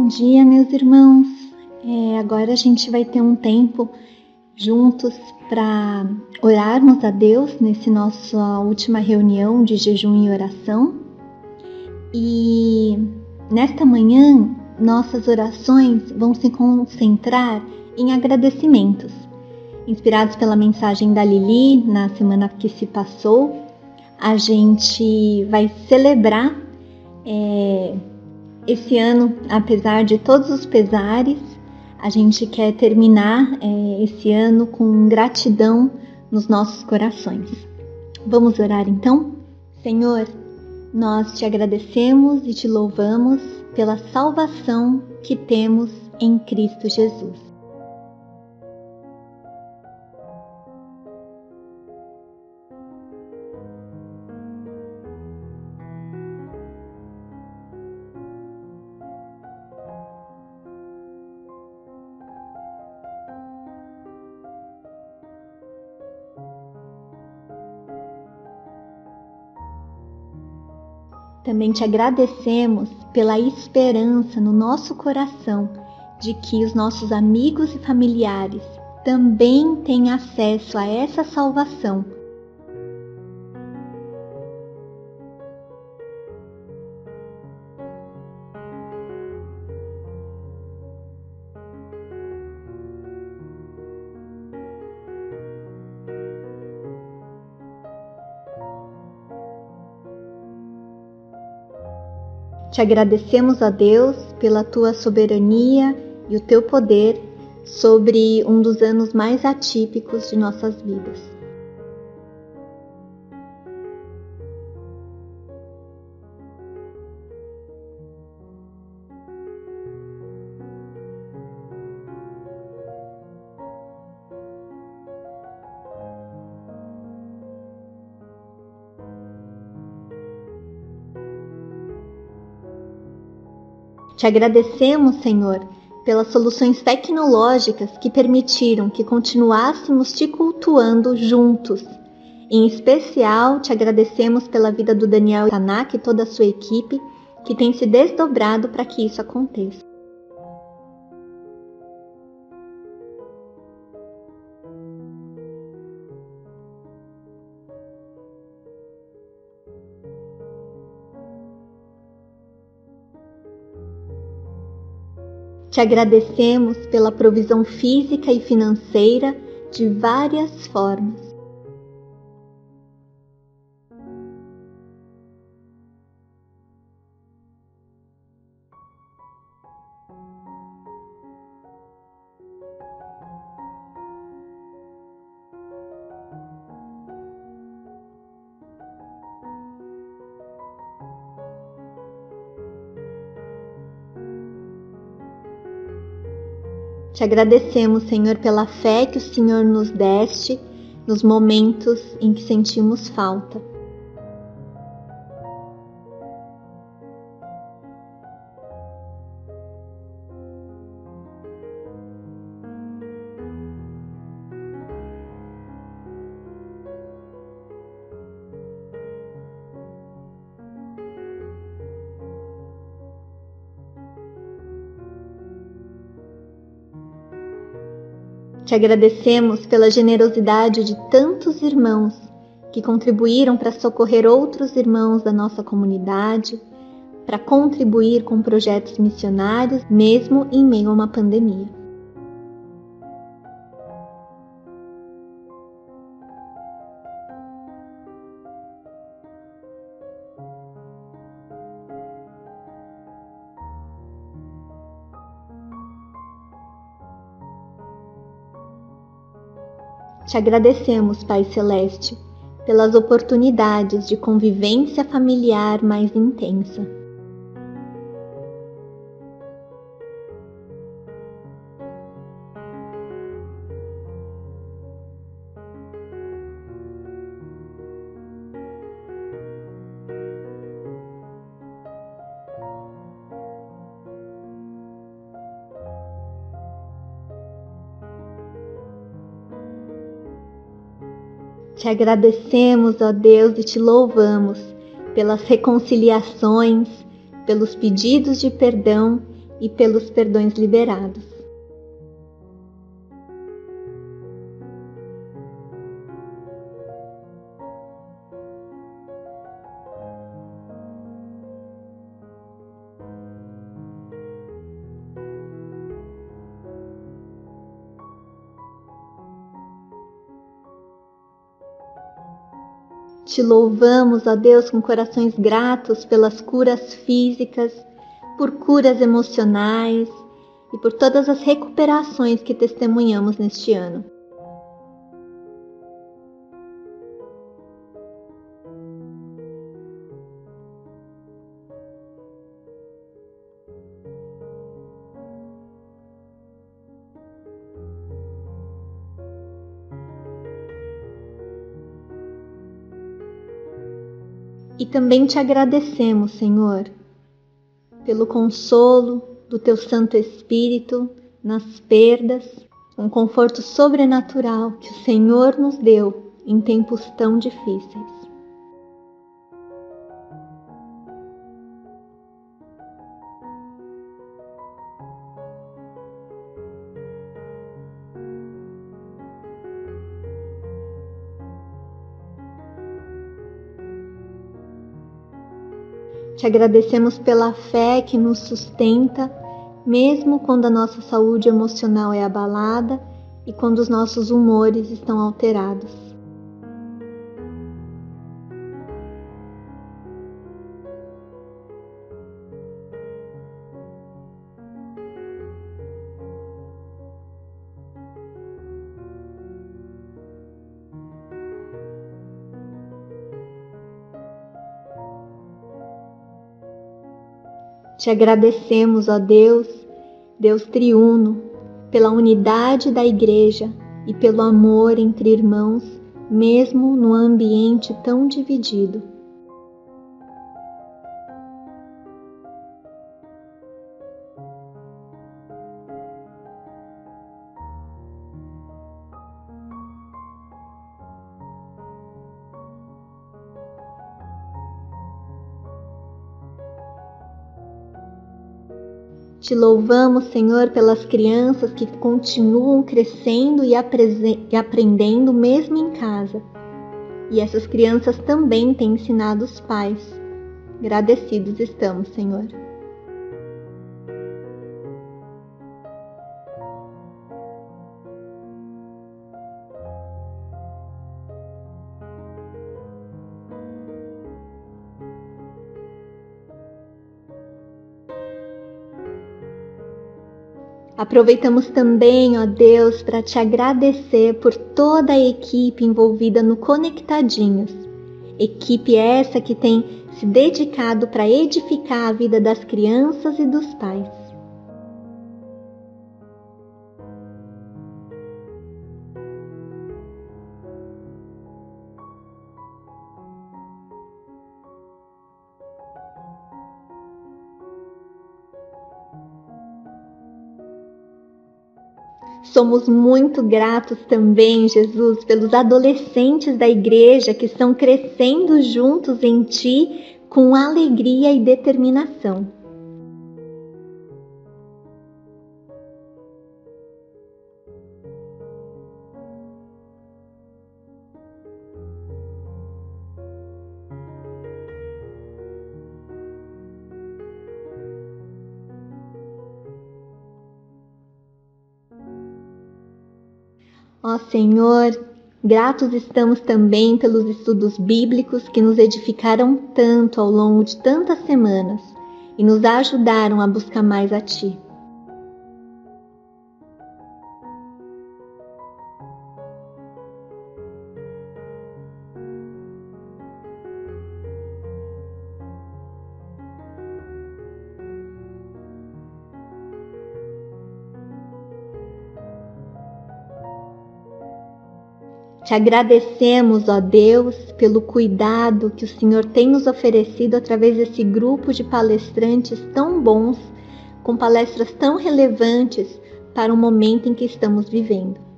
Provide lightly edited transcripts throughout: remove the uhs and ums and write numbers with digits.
dia, meus irmãos. Agora a gente vai ter um tempo juntos para orarmos a Deus nessa nossa última reunião de jejum e oração. E nesta manhã, nossas orações vão se concentrar em agradecimentos. Inspirados pela mensagem da Lili na semana que se passou, a gente vai celebrar esse ano, apesar de todos os pesares. A gente quer terminar esse ano com gratidão nos nossos corações. Vamos orar então? Senhor, nós te agradecemos e te louvamos pela salvação que temos em Cristo Jesus. Também te agradecemos pela esperança no nosso coração de que os nossos amigos e familiares também têm acesso a essa salvação. Te agradecemos, ó Deus, pela tua soberania e o teu poder sobre um dos anos mais atípicos de nossas vidas. Te agradecemos, Senhor, pelas soluções tecnológicas que permitiram que continuássemos te cultuando juntos. Em especial, te agradecemos pela vida do Daniel Tanak e toda a sua equipe, que tem se desdobrado para que isso aconteça. Te agradecemos pela provisão física e financeira de várias formas. Te agradecemos, Senhor, pela fé que o Senhor nos deste nos momentos em que sentimos falta. Te agradecemos pela generosidade de tantos irmãos que contribuíram para socorrer outros irmãos da nossa comunidade, para contribuir com projetos missionários, mesmo em meio a uma pandemia. Te agradecemos, Pai Celeste, pelas oportunidades de convivência familiar mais intensa. Te agradecemos, ó Deus, e te louvamos pelas reconciliações, pelos pedidos de perdão e pelos perdões liberados. Te louvamos, ó Deus, com corações gratos pelas curas físicas, por curas emocionais e por todas as recuperações que testemunhamos neste ano. E também te agradecemos, Senhor, pelo consolo do Teu Santo Espírito nas perdas, um conforto sobrenatural que o Senhor nos deu em tempos tão difíceis. Te agradecemos pela fé que nos sustenta, mesmo quando a nossa saúde emocional é abalada e quando os nossos humores estão alterados. Te agradecemos, ó Deus, Deus triuno, pela unidade da Igreja e pelo amor entre irmãos, mesmo no ambiente tão dividido. Te louvamos, Senhor, pelas crianças que continuam crescendo e aprendendo mesmo em casa. E essas crianças também têm ensinado os pais. Agradecidos estamos, Senhor. Aproveitamos também, ó Deus, para te agradecer por toda a equipe envolvida no Conectadinhos. Equipe essa que tem se dedicado para edificar a vida das crianças e dos pais. Somos muito gratos também, Jesus, pelos adolescentes da igreja que estão crescendo juntos em Ti com alegria e determinação. Ó Senhor, gratos estamos também pelos estudos bíblicos que nos edificaram tanto ao longo de tantas semanas e nos ajudaram a buscar mais a Ti. Te agradecemos, ó Deus, pelo cuidado que o Senhor tem nos oferecido através desse grupo de palestrantes tão bons, com palestras tão relevantes para o momento em que estamos vivendo.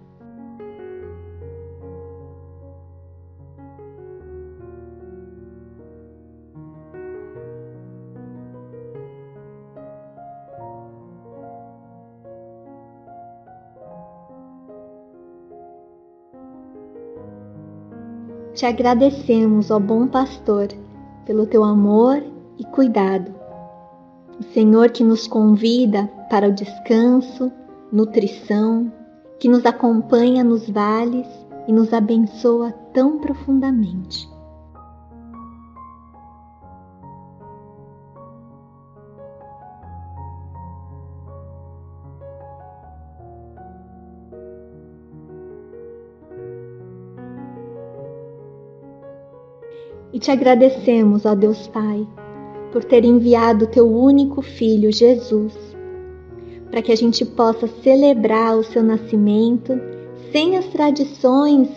Te agradecemos, ó bom pastor, pelo teu amor e cuidado. O Senhor que nos convida para o descanso, nutrição, que nos acompanha nos vales e nos abençoa tão profundamente. E te agradecemos, ó Deus Pai, por ter enviado o teu único Filho, Jesus, para que a gente possa celebrar o seu nascimento sem as tradições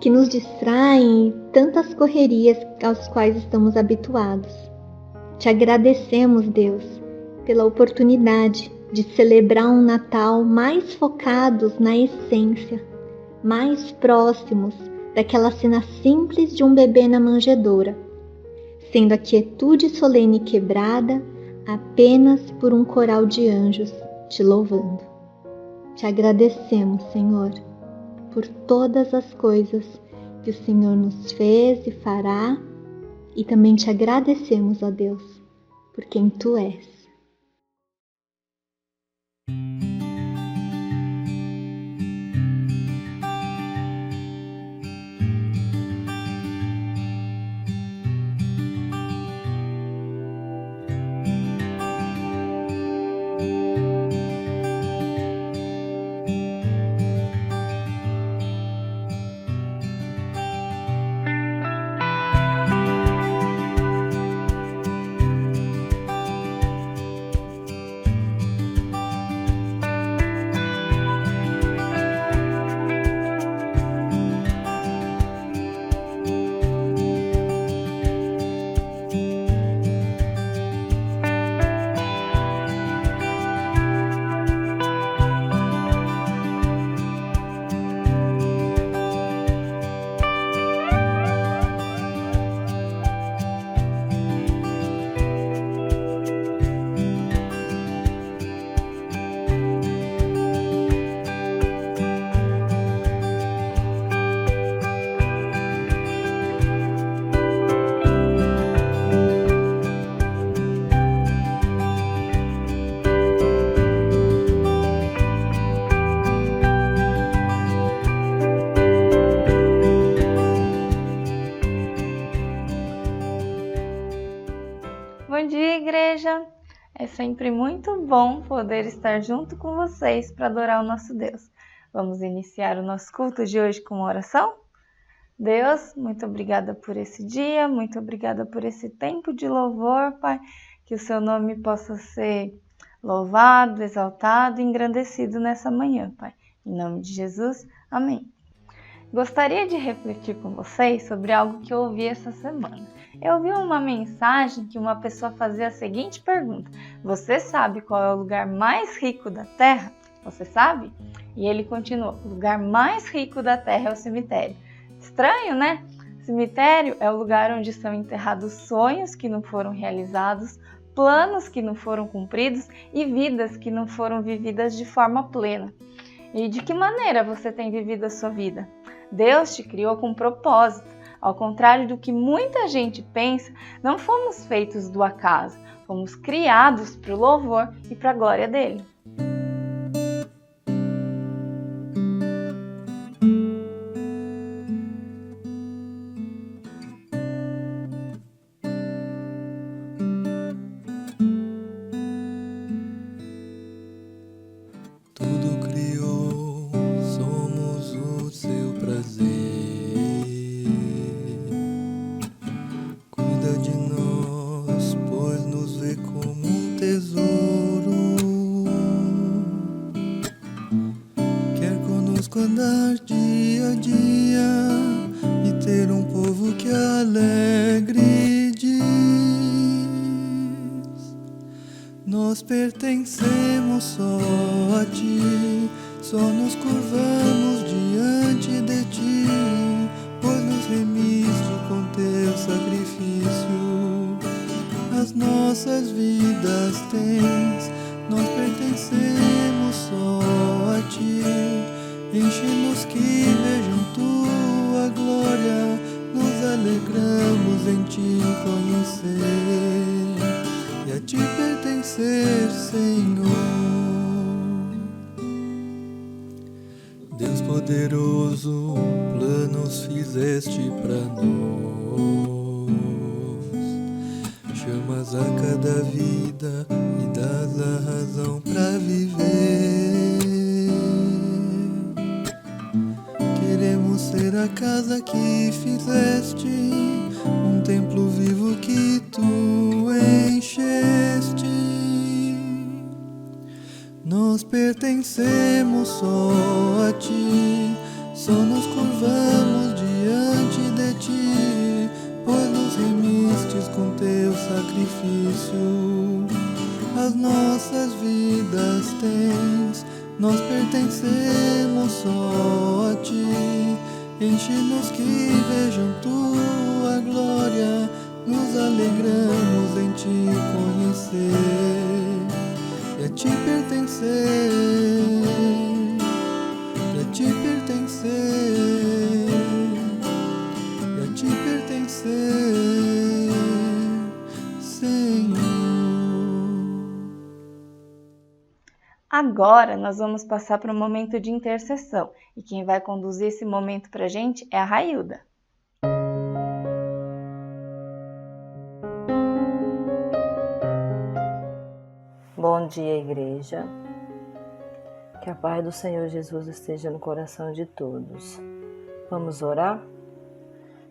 que nos distraem e tantas correrias às quais estamos habituados. Te agradecemos, Deus, pela oportunidade de celebrar um Natal mais focados na essência, mais próximos daquela cena simples de um bebê na manjedoura, sendo a quietude solene quebrada apenas por um coral de anjos te louvando. Te agradecemos, Senhor, por todas as coisas que o Senhor nos fez e fará, e também te agradecemos, ó Deus, por quem Tu és. Bom dia, igreja! É sempre muito bom poder estar junto com vocês para adorar o nosso Deus. Vamos iniciar o nosso culto de hoje com uma oração? Deus, muito obrigada por esse dia, muito obrigada por esse tempo de louvor, Pai, que o seu nome possa ser louvado, exaltado e engrandecido nessa manhã, Pai. Em nome de Jesus, amém. Gostaria de refletir com vocês sobre algo que eu ouvi essa semana. Eu ouvi uma mensagem que uma pessoa fazia a seguinte pergunta: você sabe qual é o lugar mais rico da Terra? Você sabe? E ele continuou: o lugar mais rico da Terra é o cemitério. Estranho, né? Cemitério é o lugar onde são enterrados sonhos que não foram realizados, planos que não foram cumpridos e vidas que não foram vividas de forma plena. E de que maneira você tem vivido a sua vida? Deus te criou com propósito. Ao contrário do que muita gente pensa, não fomos feitos do acaso. Fomos criados para o louvor e para a glória dele. Andar dia a dia e ter um povo que alegre diz: nós pertencemos só a ti, só nos curvamos diante de ti, pois nos remiste com teu sacrifício. As nossas vidas tens, nós pertencemos só a ti. Enche-nos que vejam tua glória, alegramos em te conhecer e a te pertencer, Senhor. Deus poderoso, planos fizeste pra nós, chamas a cada vida e dás a razão pra viver. Queremos ser a casa que fizeste, um templo vivo que tu encheste. Nós pertencemos só a ti, só nos curvamos diante de ti, pois nos remistes com teu sacrifício. As nossas vidas tens, nós pertencemos só a ti. Enche-nos que vejam tua glória, nos alegramos em te conhecer e a te pertencer, e a te pertencer, e a te pertencer, Senhor. Agora nós vamos passar para um momento de intercessão e quem vai conduzir esse momento para a gente é a Railda. Bom dia, igreja. Que a paz do Senhor Jesus esteja no coração de todos. Vamos orar?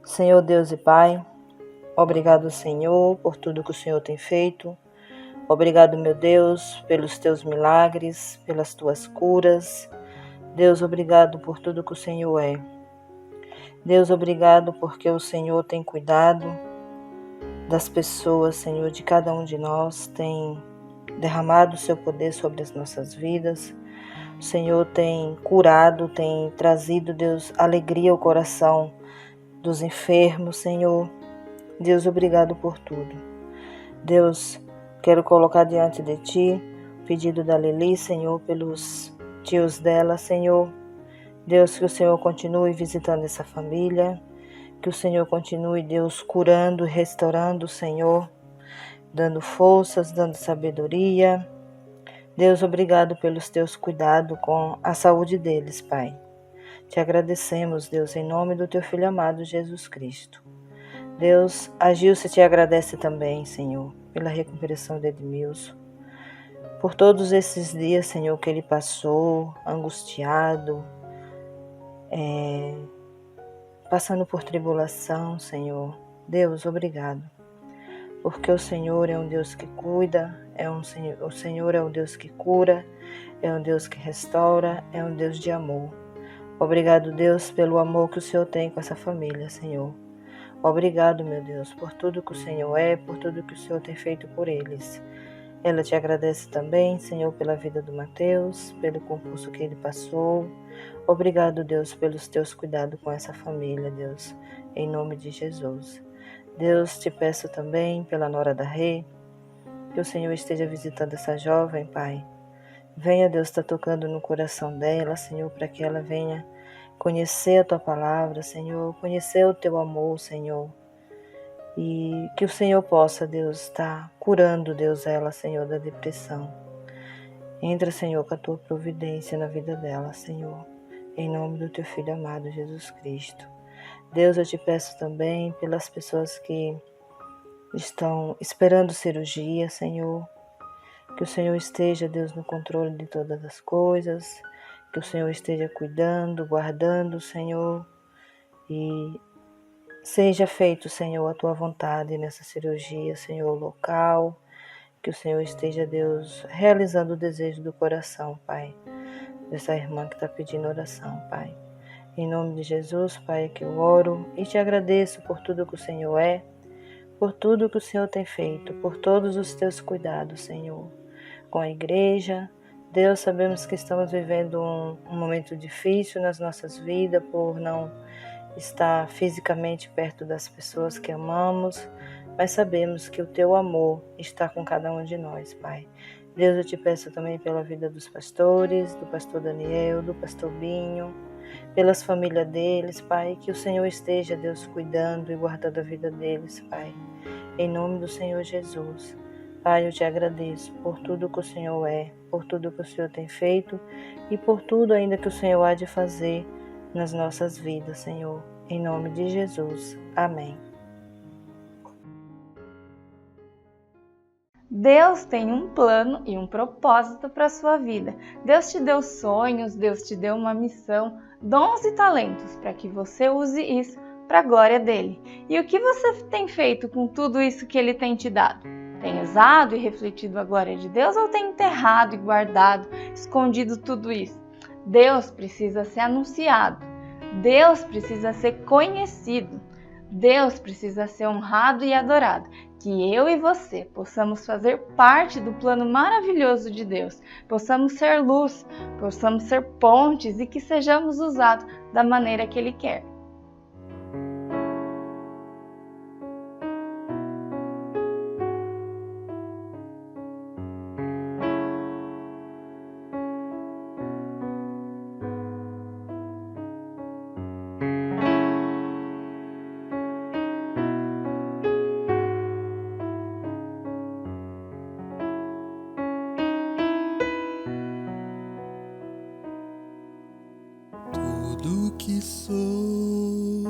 Senhor Deus e Pai, obrigado, Senhor, por tudo que o Senhor tem feito. Obrigado, meu Deus, pelos teus milagres, pelas tuas curas. Deus, obrigado por tudo que o Senhor é. Deus, obrigado porque o Senhor tem cuidado das pessoas, Senhor, de cada um de nós, tem derramado o seu poder sobre as nossas vidas. O Senhor tem curado, tem trazido, Deus, alegria ao coração dos enfermos, Senhor. Deus, obrigado por tudo. Deus, quero colocar diante de Ti o pedido da Lili, Senhor, pelos tios dela, Senhor. Deus, que o Senhor continue visitando essa família, que o Senhor continue, Deus, curando e restaurando, Senhor, dando forças, dando sabedoria. Deus, obrigado pelos teus cuidados com a saúde deles, Pai. Te agradecemos, Deus, em nome do teu Filho amado, Jesus Cristo. Deus, a Gilce te agradece também, Senhor, pela recuperação de Edmilson, por todos esses dias, Senhor, que ele passou, angustiado, passando por tribulação, Senhor. Deus, obrigado. Porque o Senhor é um Deus que cuida, o Senhor é um Deus que cura, é um Deus que restaura, é um Deus de amor. Obrigado, Deus, pelo amor que o Senhor tem com essa família, Senhor. Obrigado, meu Deus, por tudo que o Senhor é, por tudo que o Senhor tem feito por eles. Ela te agradece também, Senhor, pela vida do Mateus, pelo concurso que ele passou. Obrigado, Deus, pelos teus cuidados com essa família, Deus, em nome de Jesus. Deus, te peço também pela nora da Rê, que o Senhor esteja visitando essa jovem, Pai. Venha, Deus, estar tocando no coração dela, Senhor, para que ela venha conhecer a Tua palavra, Senhor, conhecer o Teu amor, Senhor. E que o Senhor possa, Deus, estar curando, Deus, ela, Senhor, da depressão. Entra, Senhor, com a Tua providência na vida dela, Senhor, em nome do Teu Filho amado, Jesus Cristo. Deus, eu te peço também pelas pessoas que estão esperando cirurgia, Senhor, que o Senhor esteja, Deus, no controle de todas as coisas, que o Senhor esteja cuidando, guardando, Senhor, e seja feito, Senhor, a Tua vontade nessa cirurgia, Senhor, local, que o Senhor esteja, Deus, realizando o desejo do coração, Pai, dessa irmã que está pedindo oração, Pai. Em nome de Jesus, Pai, que eu oro e te agradeço por tudo que o Senhor é, por tudo que o Senhor tem feito, por todos os teus cuidados, Senhor, com a igreja. Deus, sabemos que estamos vivendo um momento difícil nas nossas vidas por não estar fisicamente perto das pessoas que amamos, mas sabemos que o teu amor está com cada um de nós, Pai. Deus, eu te peço também pela vida dos pastores, do pastor Daniel, do pastor Binho, pelas famílias deles, Pai, que o Senhor esteja, Deus, cuidando e guardando a vida deles, Pai, em nome do Senhor Jesus. Pai, eu te agradeço por tudo que o Senhor é, por tudo que o Senhor tem feito e por tudo ainda que o Senhor há de fazer nas nossas vidas, Senhor, em nome de Jesus. Amém. Deus tem um plano e um propósito para a sua vida. Deus te deu sonhos, Deus te deu uma missão, dons e talentos para que você use isso para a glória dele. E o que você tem feito com tudo isso que ele tem te dado? Tem usado e refletido a glória de Deus ou tem enterrado e guardado, escondido tudo isso? Deus precisa ser anunciado. Deus precisa ser conhecido. Deus precisa ser honrado e adorado. Que eu e você possamos fazer parte do plano maravilhoso de Deus, possamos ser luz, possamos ser pontes e que sejamos usados da maneira que Ele quer. Tudo que sou,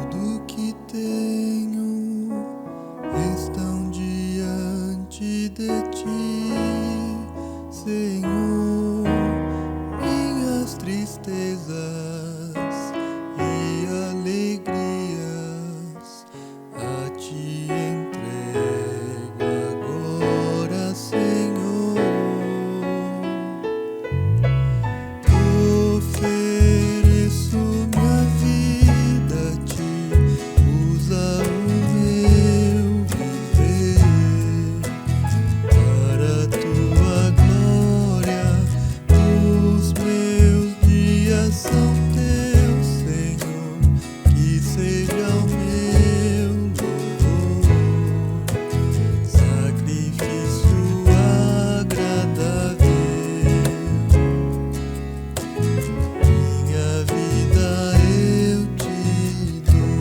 tudo que tenho, estão diante de ti, Senhor. Minhas tristezas e alegrias a ti entrego agora, Senhor. Ofereço minha vida a ti, usa o meu viver para a tua glória. Os meus dias são teus, Senhor, que seja o meu louvor, sacrifício agradável. Minha vida eu te dou.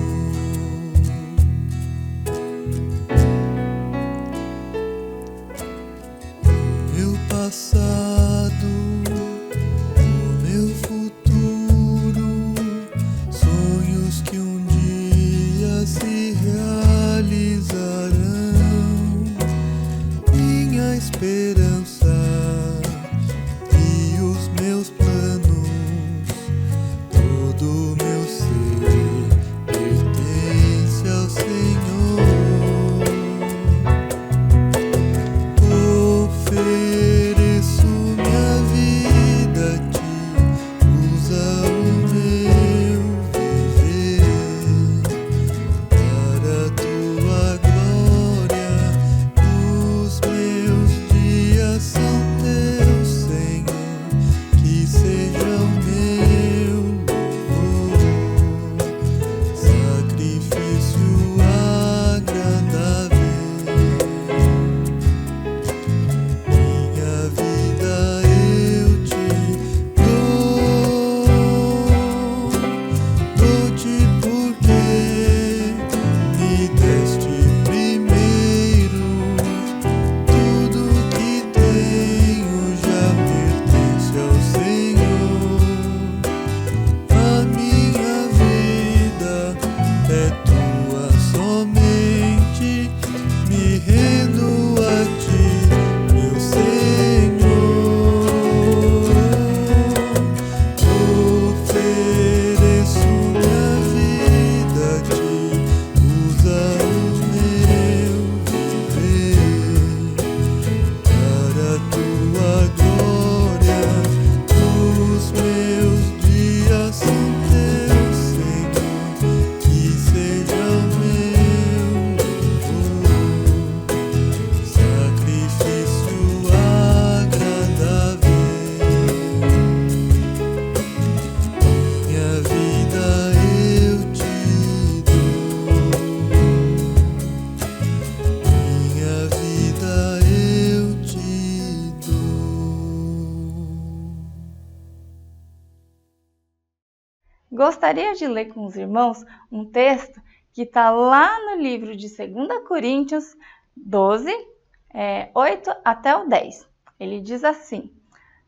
Meu passado, o meu futuro, sonhos que um dia se realizarão. Minha esperança e os meus planos, todo meu ser pertence ao Senhor. Ofereço minha vida a ti, usa o meu viver para a tua glória. Os meus dias gostaria de ler com os irmãos um texto que está lá no livro de 2 Coríntios 12, 8 até o 10. Ele diz assim: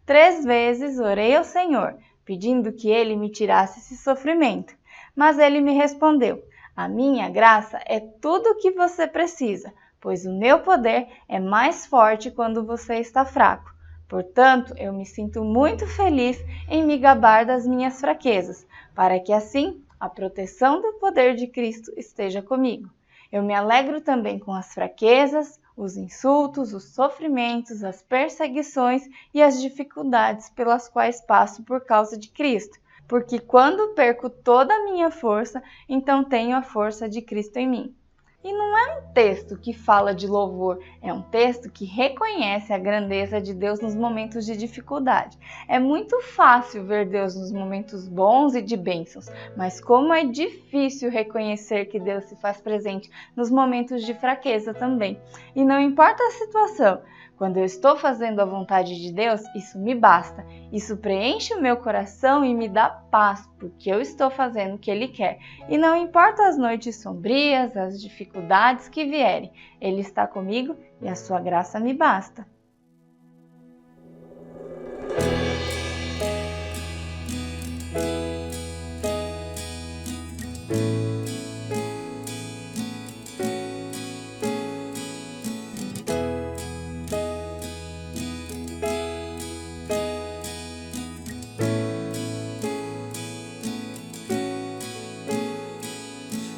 3 vezes orei ao Senhor, pedindo que Ele me tirasse esse sofrimento. Mas Ele me respondeu: a minha graça é tudo o que você precisa, pois o meu poder é mais forte quando você está fraco. Portanto, eu me sinto muito feliz em me gabar das minhas fraquezas, para que assim a proteção do poder de Cristo esteja comigo. Eu me alegro também com as fraquezas, os insultos, os sofrimentos, as perseguições e as dificuldades pelas quais passo por causa de Cristo, porque quando perco toda a minha força, então tenho a força de Cristo em mim. E não é um texto que fala de louvor, é um texto que reconhece a grandeza de Deus nos momentos de dificuldade. É muito fácil ver Deus nos momentos bons e de bênçãos, mas como é difícil reconhecer que Deus se faz presente nos momentos de fraqueza também. E não importa a situação, quando eu estou fazendo a vontade de Deus, isso me basta. Isso preenche o meu coração e me dá paz, porque eu estou fazendo o que Ele quer. E não importa as noites sombrias, as dificuldades que vierem, Ele está comigo e a sua graça me basta.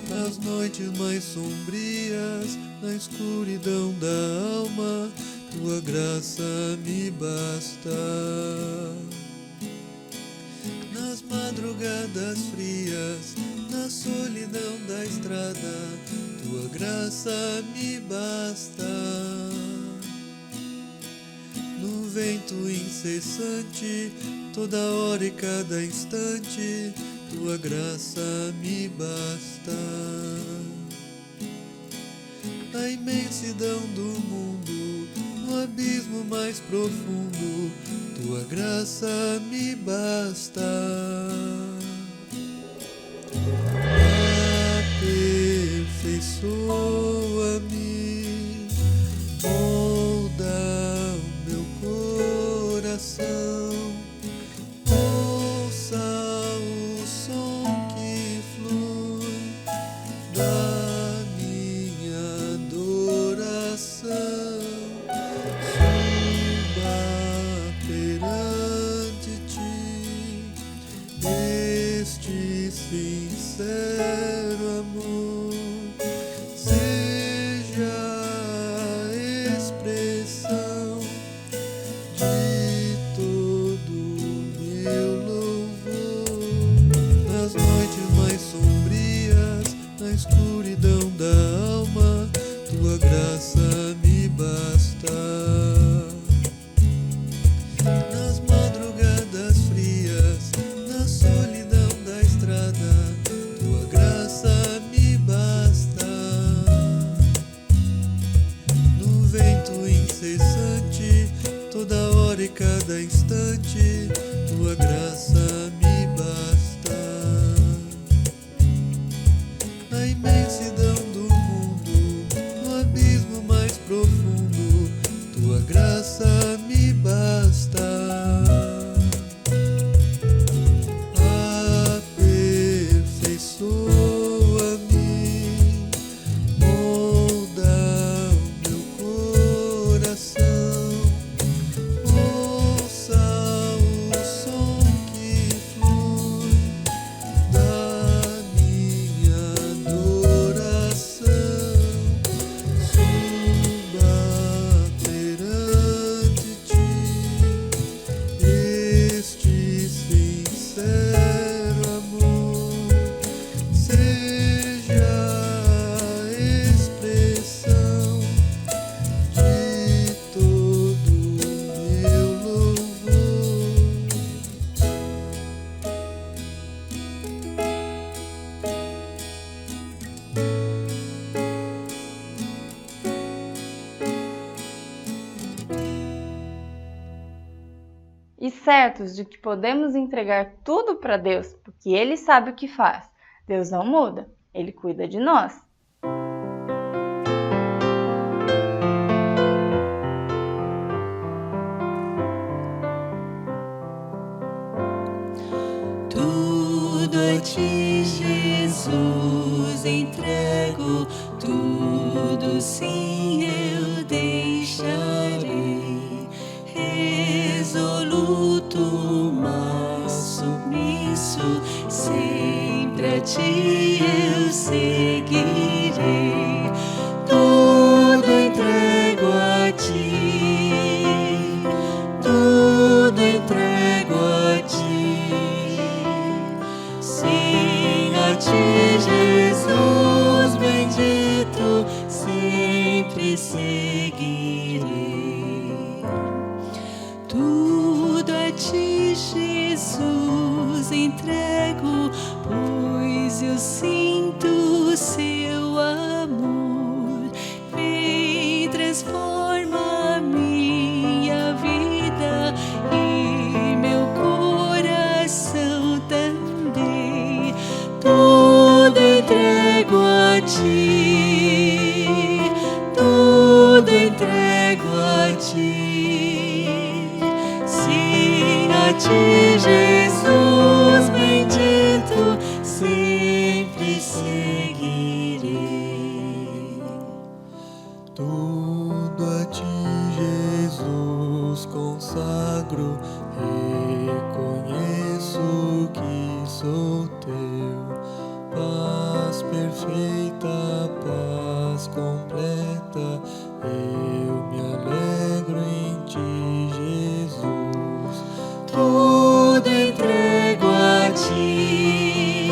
Nas noites mais sombrias, na escuridão da alma, tua graça me basta. Nas madrugadas frias, na solidão da estrada, tua graça me basta. No vento incessante, toda hora e cada instante, tua graça me basta. Na imensidão do mundo, no abismo mais profundo, tua graça me basta. Aperfeiçoa-me, molda o meu coração, ouça o som que flui da minha adoração, suba perante ti este sincero amor, seja a expressão de todo meu louvor. Nas noites mais sombrias, na escuridão da alma, tua graça me basta. Nas madrugadas frias, na solidão da estrada, tua graça me basta. No vento incessante, toda hora e cada instante, tua graça me basta. Na imensidão do mundo, no abismo mais profundo, tua graça me basta. Aperfeiçoa-me, molda o meu coração, ouça o som que flui da minha adoração, suba perante e certos de que podemos entregar tudo para Deus, porque Ele sabe o que faz. Deus não muda, Ele cuida de nós. Tudo a ti, Jesus, entrego, tudo sim eu deixarei, resoluto, mas submisso, sempre a ti eu seguirei. Tudo entrego a ti, tudo entrego a ti. Sim, a ti, Jesus bendito, sempre seguirei. Tudo a ti, Jesus, entrego, pois eu sinto seu amor. Vem, transforma minha vida e meu coração também. Tudo entrego a ti, tudo entrego a ti. Sim, a ti, Jesus bendito, sempre seguirei. Tudo a ti, Jesus, consagro, reconheço que sou teu. Paz perfeita, paz completa, eu me alegro em ti, Jesus. Tudo entrego a ti,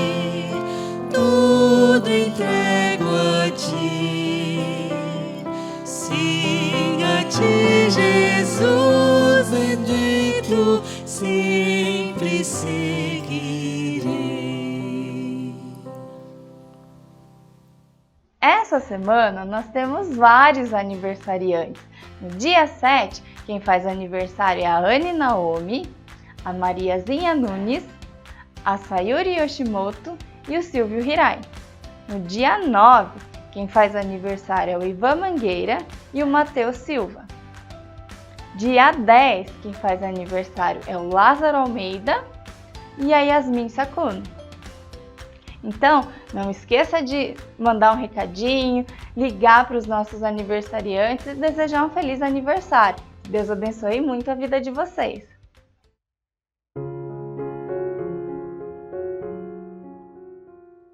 tudo entrego a ti. Sim, a ti, Jesus bendito, sempre seguirei. Essa semana nós temos vários aniversariantes. No dia 7, quem faz aniversário é a Anne Naomi, a Mariazinha Nunes, a Sayuri Yoshimoto e o Silvio Hirai. No dia 9, quem faz aniversário é o Ivan Mangueira e o Matheus Silva. Dia 10, quem faz aniversário é o Lázaro Almeida e a Yasmin Sakuno. Então, não esqueça de mandar um recadinho, ligar para os nossos aniversariantes e desejar um feliz aniversário. Deus abençoe muito a vida de vocês.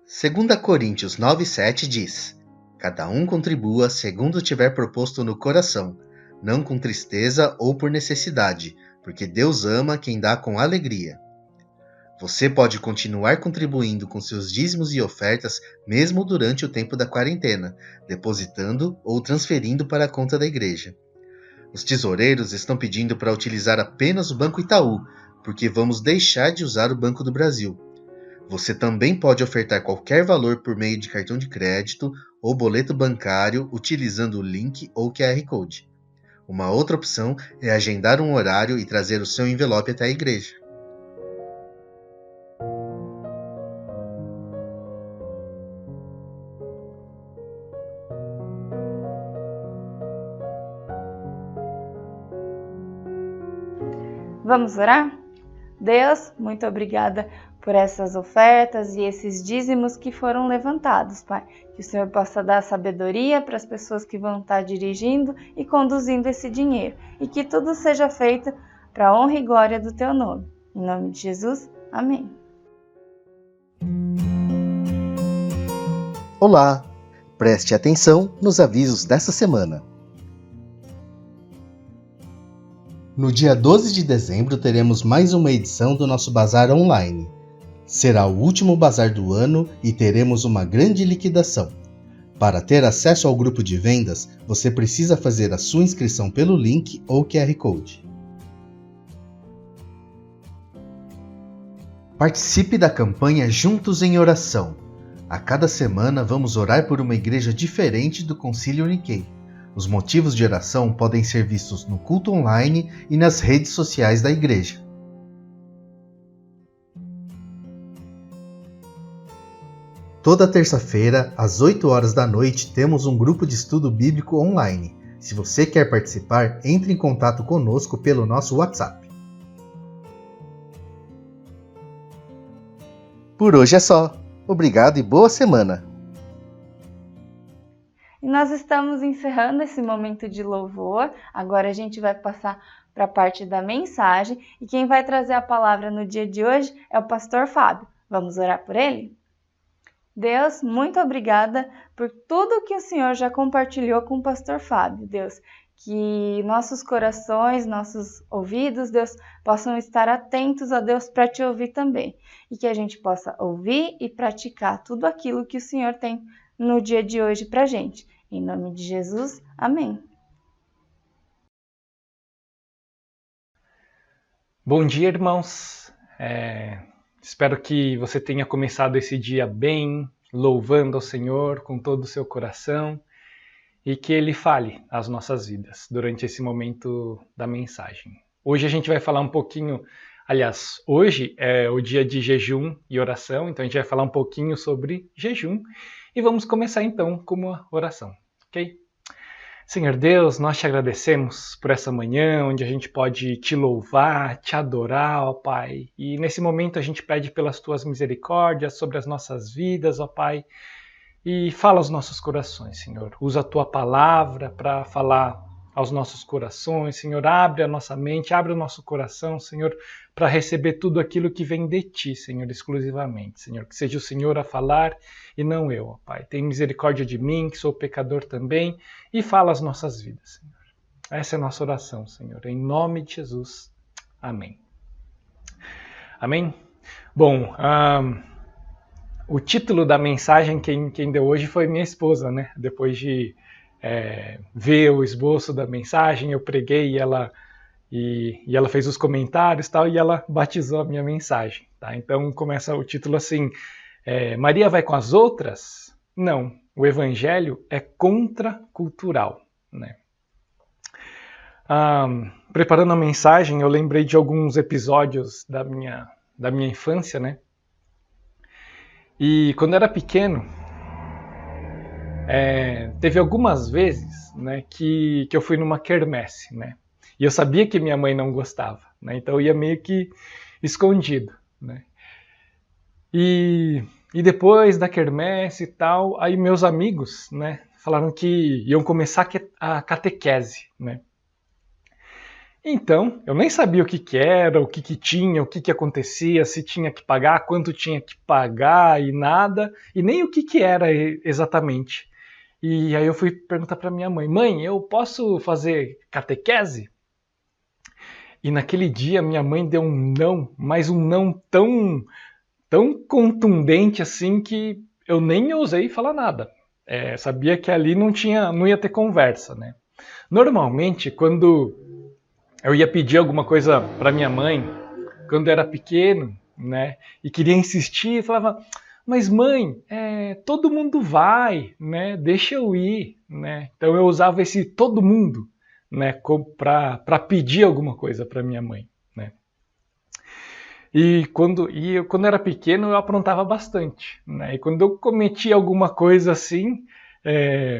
Segunda Coríntios 9:7 diz: Cada um contribua segundo tiver proposto no coração, não com tristeza ou por necessidade, porque Deus ama quem dá com alegria. Você pode continuar contribuindo com seus dízimos e ofertas mesmo durante o tempo da quarentena, depositando ou transferindo para a conta da igreja. Os tesoureiros estão pedindo para utilizar apenas o Banco Itaú, porque vamos deixar de usar o Banco do Brasil. Você também pode ofertar qualquer valor por meio de cartão de crédito ou boleto bancário utilizando o link ou QR Code. Uma outra opção é agendar um horário e trazer o seu envelope até a igreja. Vamos orar? Deus, muito obrigada por essas ofertas e esses dízimos que foram levantados, Pai. Que o Senhor possa dar sabedoria para as pessoas que vão estar dirigindo e conduzindo esse dinheiro. E que tudo seja feito para a honra e glória do Teu nome. Em nome de Jesus, amém. Olá! Preste atenção nos avisos dessa semana. No dia 12 de dezembro teremos mais uma edição do nosso Bazar Online. Será o último bazar do ano e teremos uma grande liquidação. Para ter acesso ao grupo de vendas, você precisa fazer a sua inscrição pelo link ou QR Code. Participe da campanha Juntos em Oração. A cada semana vamos orar por uma igreja diferente do Concílio Nikkei. Os motivos de oração podem ser vistos no culto online e nas redes sociais da igreja. Toda terça-feira, às 8 horas da noite, temos um grupo de estudo bíblico online. Se você quer participar, entre em contato conosco pelo nosso WhatsApp. Por hoje é só. Obrigado e boa semana! E nós estamos encerrando esse momento de louvor. Agora a gente vai passar para a parte da mensagem. E quem vai trazer a palavra no dia de hoje é o pastor Fábio. Vamos orar por ele? Deus, muito obrigada por tudo que o Senhor já compartilhou com o pastor Fábio, Deus. Que nossos corações, nossos ouvidos, Deus, possam estar atentos a Deus para te ouvir também. E que a gente possa ouvir e praticar tudo aquilo que o Senhor tem no dia de hoje para a gente. Em nome de Jesus, amém. Bom dia, irmãos. Espero que você tenha começado esse dia bem, louvando ao Senhor com todo o seu coração e que Ele fale às nossas vidas durante esse momento da mensagem. Hoje a gente vai falar um pouquinho, aliás, hoje é o dia de jejum e oração, então a gente vai falar um pouquinho sobre jejum e vamos começar então com uma oração, ok? Senhor Deus, nós te agradecemos por essa manhã, onde a gente pode te louvar, te adorar, ó Pai. E nesse momento a gente pede pelas tuas misericórdias sobre as nossas vidas, ó Pai. E fala aos nossos corações, Senhor. Usa a tua palavra para falar aos nossos corações, Senhor. Abre a nossa mente, abre o nosso coração, Senhor, para receber tudo aquilo que vem de ti, Senhor, exclusivamente, Senhor. Que seja o Senhor a falar e não eu, ó Pai. Tem misericórdia de mim, que sou pecador também, e fala as nossas vidas, Senhor. Essa é a nossa oração, Senhor. Em nome de Jesus. Amém. Amém? Bom, o título da mensagem quem deu hoje foi minha esposa, né? Depois de ver o esboço da mensagem, eu preguei e ela fez os comentários e tal, e ela batizou a minha mensagem. Tá? Então começa o título assim, Maria vai com as outras? Não, o evangelho é contracultural. Né? Preparando a mensagem, eu lembrei de alguns episódios da minha infância, né? E quando eu era pequeno, teve algumas vezes, né, que eu fui numa quermesse, né? E eu sabia que minha mãe não gostava, né? Então eu ia meio que escondido, né? E depois da quermesse e tal, aí meus amigos, né, falaram que iam começar a catequese, né? Então, eu nem sabia o que era, o que tinha, o que acontecia, se tinha que pagar, quanto tinha que pagar e nada, e nem o que era exatamente. E aí eu fui perguntar para minha mãe, mãe, eu posso fazer catequese? E naquele dia minha mãe deu um não, mas um não tão contundente assim que eu nem ousei falar nada. Sabia que ali não ia ter conversa, né? Normalmente, quando eu ia pedir alguma coisa para minha mãe, quando eu era pequeno, né, e queria insistir, falava, mas mãe, todo mundo vai, né, deixa eu ir, né? Então eu usava esse todo mundo, né, para pedir alguma coisa para minha mãe, né? E quando eu era pequeno eu aprontava bastante, né? E quando eu cometia alguma coisa assim,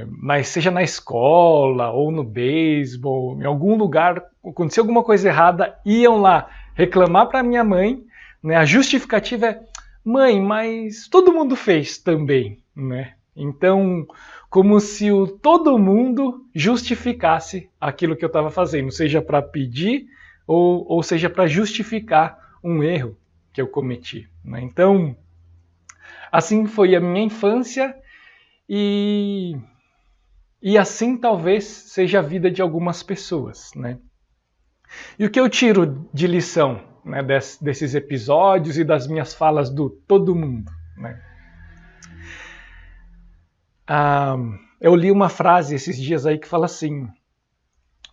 mas seja na escola ou no beisebol, em algum lugar, acontecia alguma coisa errada, iam lá reclamar para minha mãe, né? A justificativa é, mãe, mas todo mundo fez também, né? Então, como se todo mundo justificasse aquilo que eu estava fazendo, seja para pedir ou seja para justificar um erro que eu cometi, né? Então, assim foi a minha infância. E assim talvez seja a vida de algumas pessoas, né? E o que eu tiro de lição, né, desses episódios e das minhas falas do todo mundo, né? Eu li uma frase esses dias aí que fala assim,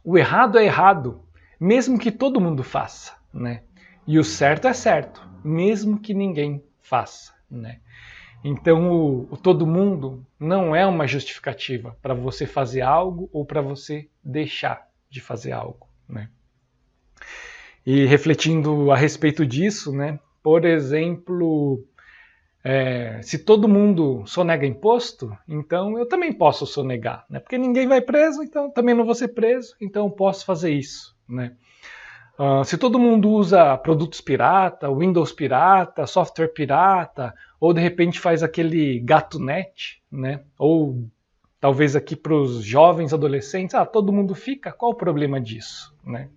o errado é errado, mesmo que todo mundo faça, né? E o certo é certo, mesmo que ninguém faça, né? Então, o todo mundo não é uma justificativa para você fazer algo ou para você deixar de fazer algo, né? E refletindo a respeito disso, né? Por exemplo, Se todo mundo sonega imposto, então eu também posso sonegar, né? Porque ninguém vai preso, então também não vou ser preso, então eu posso fazer isso, né? Se todo mundo usa produtos pirata, Windows pirata, software pirata, ou de repente faz aquele gato.net, né? Ou talvez aqui para os jovens adolescentes, todo mundo fica, qual o problema disso, né?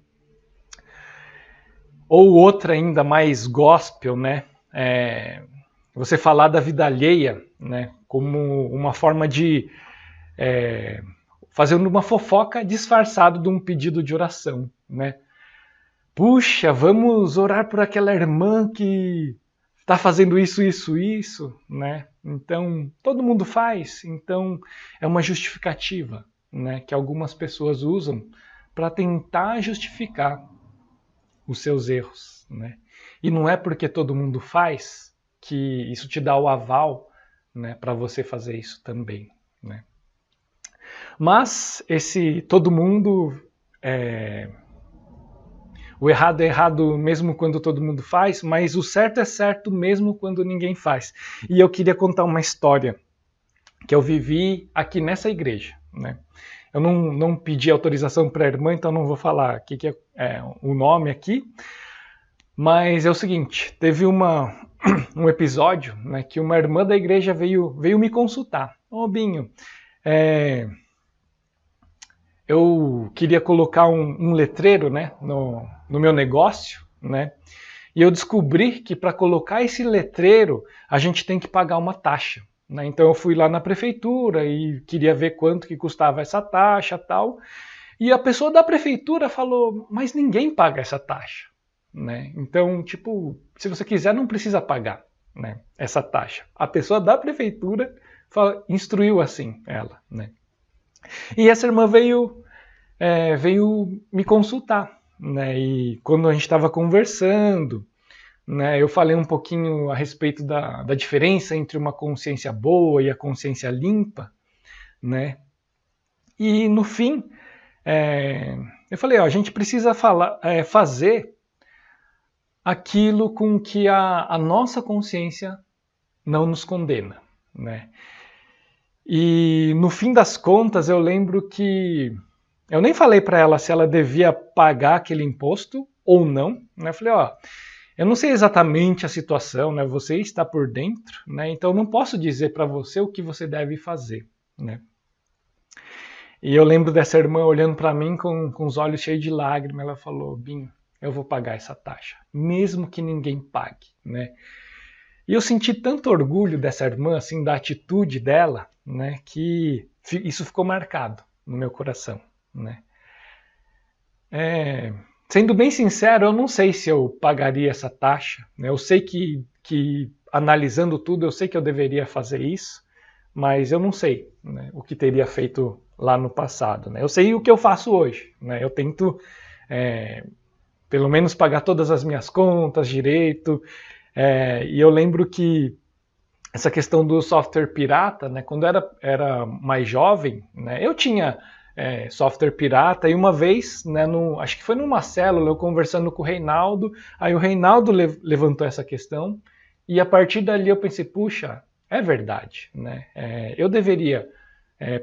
Ou outra ainda mais gospel, né? Você falar da vida alheia, né? Como uma forma de fazer uma fofoca disfarçado de um pedido de oração, né? Puxa, vamos orar por aquela irmã que está fazendo isso, né? Então, todo mundo faz, então é uma justificativa, né? Que algumas pessoas usam para tentar justificar os seus erros, né? E não é porque todo mundo faz que isso te dá o aval, né, para você fazer isso também, né? Mas esse todo mundo o errado é errado mesmo quando todo mundo faz, mas o certo é certo mesmo quando ninguém faz. E eu queria contar uma história que eu vivi aqui nessa igreja, né? Eu não pedi autorização para a irmã, então não vou falar o que é o nome aqui, mas é o seguinte, teve um episódio, né, que uma irmã da igreja veio me consultar. Ô, Binho, eu queria colocar um letreiro, né, no meu negócio, né, e eu descobri que para colocar esse letreiro a gente tem que pagar uma taxa, né? Então eu fui lá na prefeitura e queria ver quanto que custava essa taxa, tal, e a pessoa da prefeitura falou, mas ninguém paga essa taxa, né? Então, tipo, se você quiser não precisa pagar, né, essa taxa. A pessoa da prefeitura instruiu assim ela, né? E essa irmã veio me consultar, né? E quando a gente estava conversando, né, eu falei um pouquinho a respeito da diferença entre uma consciência boa e a consciência limpa, né? E no fim, eu falei, a gente precisa fazer aquilo com que a nossa consciência não nos condena, né? E no fim das contas eu lembro que eu nem falei para ela se ela devia pagar aquele imposto ou não, né? Eu falei, eu não sei exatamente a situação, né? Você está por dentro, né? Então eu não posso dizer para você o que você deve fazer, né? E eu lembro dessa irmã olhando para mim com os olhos cheios de lágrimas, ela falou, Binho, eu vou pagar essa taxa, mesmo que ninguém pague, né? E eu senti tanto orgulho dessa irmã, assim, da atitude dela, né, que isso ficou marcado no meu coração, né? Sendo bem sincero, eu não sei se eu pagaria essa taxa, né? Eu sei que analisando tudo, eu sei que eu deveria fazer isso, mas eu não sei, né, o que teria feito lá no passado, né? Eu sei o que eu faço hoje, né? Eu tento pelo menos pagar todas as minhas contas direito, e eu lembro que essa questão do software pirata, né, quando eu era mais jovem, né, eu tinha software pirata, e uma vez, né, acho que foi numa célula, eu conversando com o Reinaldo, aí o Reinaldo levantou essa questão, e a partir dali eu pensei, puxa, é verdade, né, eu deveria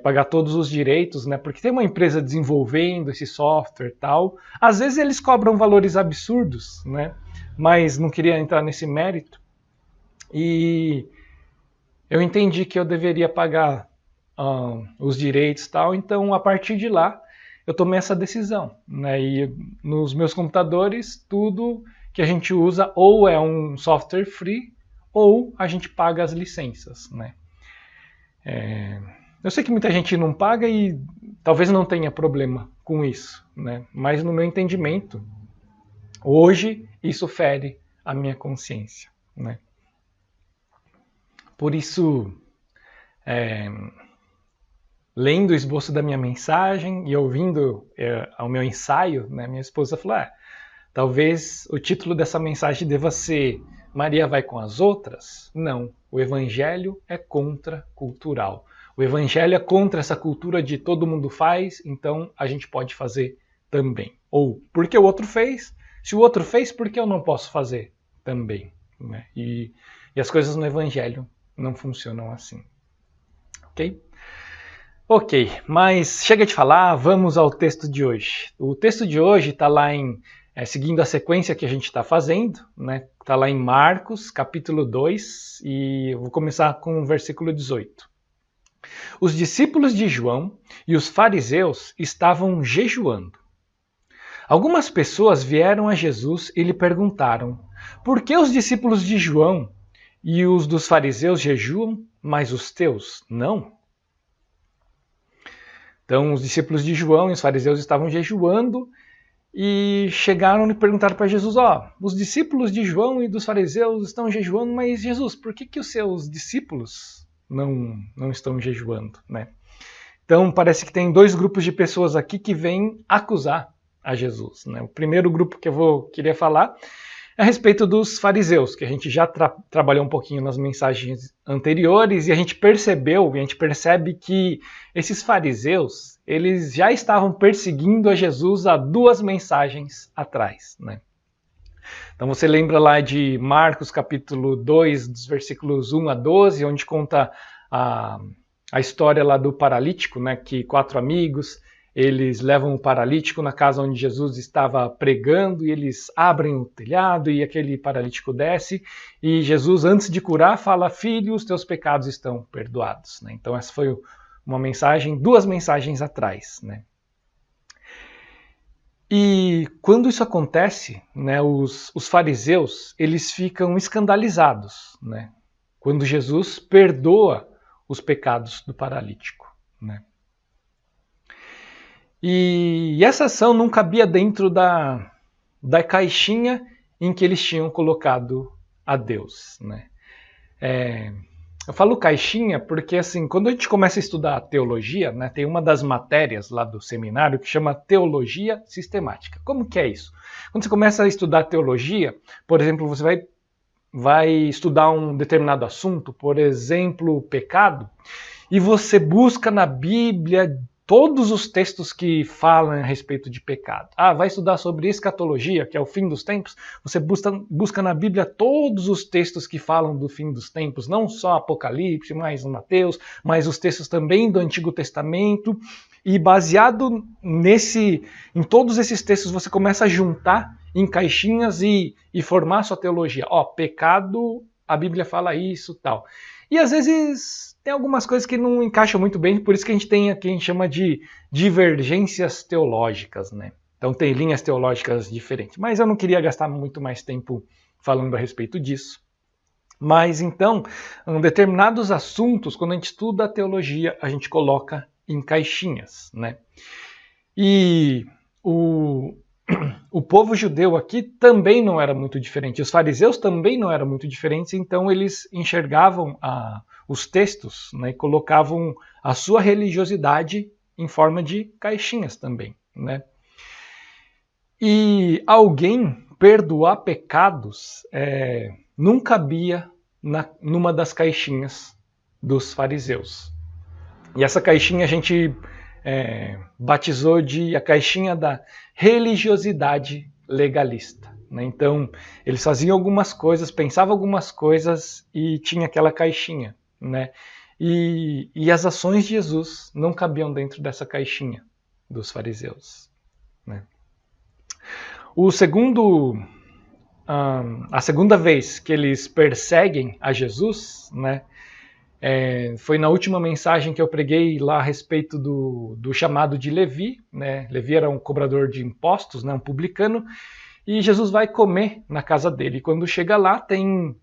pagar todos os direitos, né, porque tem uma empresa desenvolvendo esse software e tal, às vezes eles cobram valores absurdos, né, mas não queria entrar nesse mérito, e eu entendi que eu deveria pagar os direitos e tal, então a partir de lá eu tomei essa decisão, né? E nos meus computadores tudo que a gente usa ou é um software free ou a gente paga as licenças, né? Eu sei que muita gente não paga e talvez não tenha problema com isso, né? Mas no meu entendimento, hoje isso fere a minha consciência, né? Por isso, lendo o esboço da minha mensagem e ouvindo ao meu ensaio, né, minha esposa falou, talvez o título dessa mensagem deva ser Maria vai com as outras? Não, o evangelho é contracultural. O evangelho é contra essa cultura de todo mundo faz, então a gente pode fazer também. Ou, porque o outro fez? Se o outro fez, por que eu não posso fazer também? Né? E E as coisas no Evangelho não funcionam assim. Ok? Ok, mas chega de falar, vamos ao texto de hoje. O texto de hoje está lá seguindo a sequência que a gente está fazendo, né? Está lá em Marcos, capítulo 2, e eu vou começar com o versículo 18. Os discípulos de João e os fariseus estavam jejuando. Algumas pessoas vieram a Jesus e lhe perguntaram: por que os discípulos de João e os dos fariseus jejuam, mas os teus não? Então, os discípulos de João e os fariseus estavam jejuando e chegaram e perguntaram para Jesus: os discípulos de João e dos fariseus estão jejuando, mas Jesus, por que os seus discípulos não estão jejuando, né? Então, parece que tem dois grupos de pessoas aqui que vêm acusar a Jesus, né? O primeiro grupo que eu queria falar é a respeito dos fariseus, que a gente já trabalhou um pouquinho nas mensagens anteriores, e a gente percebe que esses fariseus, eles já estavam perseguindo a Jesus há 2 mensagens atrás, né? Então você lembra lá de Marcos capítulo 2, dos versículos 1 a 12, onde conta a história lá do paralítico, né? Que 4 amigos, eles levam o paralítico na casa onde Jesus estava pregando e eles abrem o telhado e aquele paralítico desce e Jesus, antes de curar, fala: filho, os teus pecados estão perdoados, né? Então essa foi uma mensagem, 2 mensagens atrás, né? E quando isso acontece, né, os fariseus, eles ficam escandalizados, né? Quando Jesus perdoa os pecados do paralítico, né? E essa ação não cabia dentro da caixinha em que eles tinham colocado a Deus, né? Eu falo caixinha porque, assim, quando a gente começa a estudar teologia, né, tem uma das matérias lá do seminário que chama Teologia Sistemática. Como que é isso? Quando você começa a estudar teologia, por exemplo, você vai estudar um determinado assunto, por exemplo, o pecado, e você busca na Bíblia todos os textos que falam a respeito de pecado. Vai estudar sobre escatologia, que é o fim dos tempos. Você busca na Bíblia todos os textos que falam do fim dos tempos, não só Apocalipse, mas Mateus, mas os textos também do Antigo Testamento. E baseado em todos esses textos, você começa a juntar em caixinhas e formar sua teologia. Pecado, a Bíblia fala isso, tal. E às vezes tem algumas coisas que não encaixam muito bem, por isso que a gente tem aqui, a gente chama de divergências teológicas, né? Então tem linhas teológicas diferentes. Mas eu não queria gastar muito mais tempo falando a respeito disso. Mas então, determinados assuntos, quando a gente estuda a teologia, a gente coloca em caixinhas, né? E o povo judeu aqui também não era muito diferente. Os fariseus também não eram muito diferentes, então eles enxergavam os textos, né, e colocavam a sua religiosidade em forma de caixinhas também, né? E alguém perdoar pecados não cabia numa das caixinhas dos fariseus. E essa caixinha a gente batizou de a caixinha da religiosidade legalista, né? Então, eles faziam algumas coisas, pensavam algumas coisas e tinha aquela caixinha, né? E as ações de Jesus não cabiam dentro dessa caixinha dos fariseus, né? A segunda vez que eles perseguem a Jesus, né, foi na última mensagem que eu preguei lá a respeito do chamado de Levi, né? Levi era um cobrador de impostos, né, um publicano, e Jesus vai comer na casa dele. E quando chega lá, tem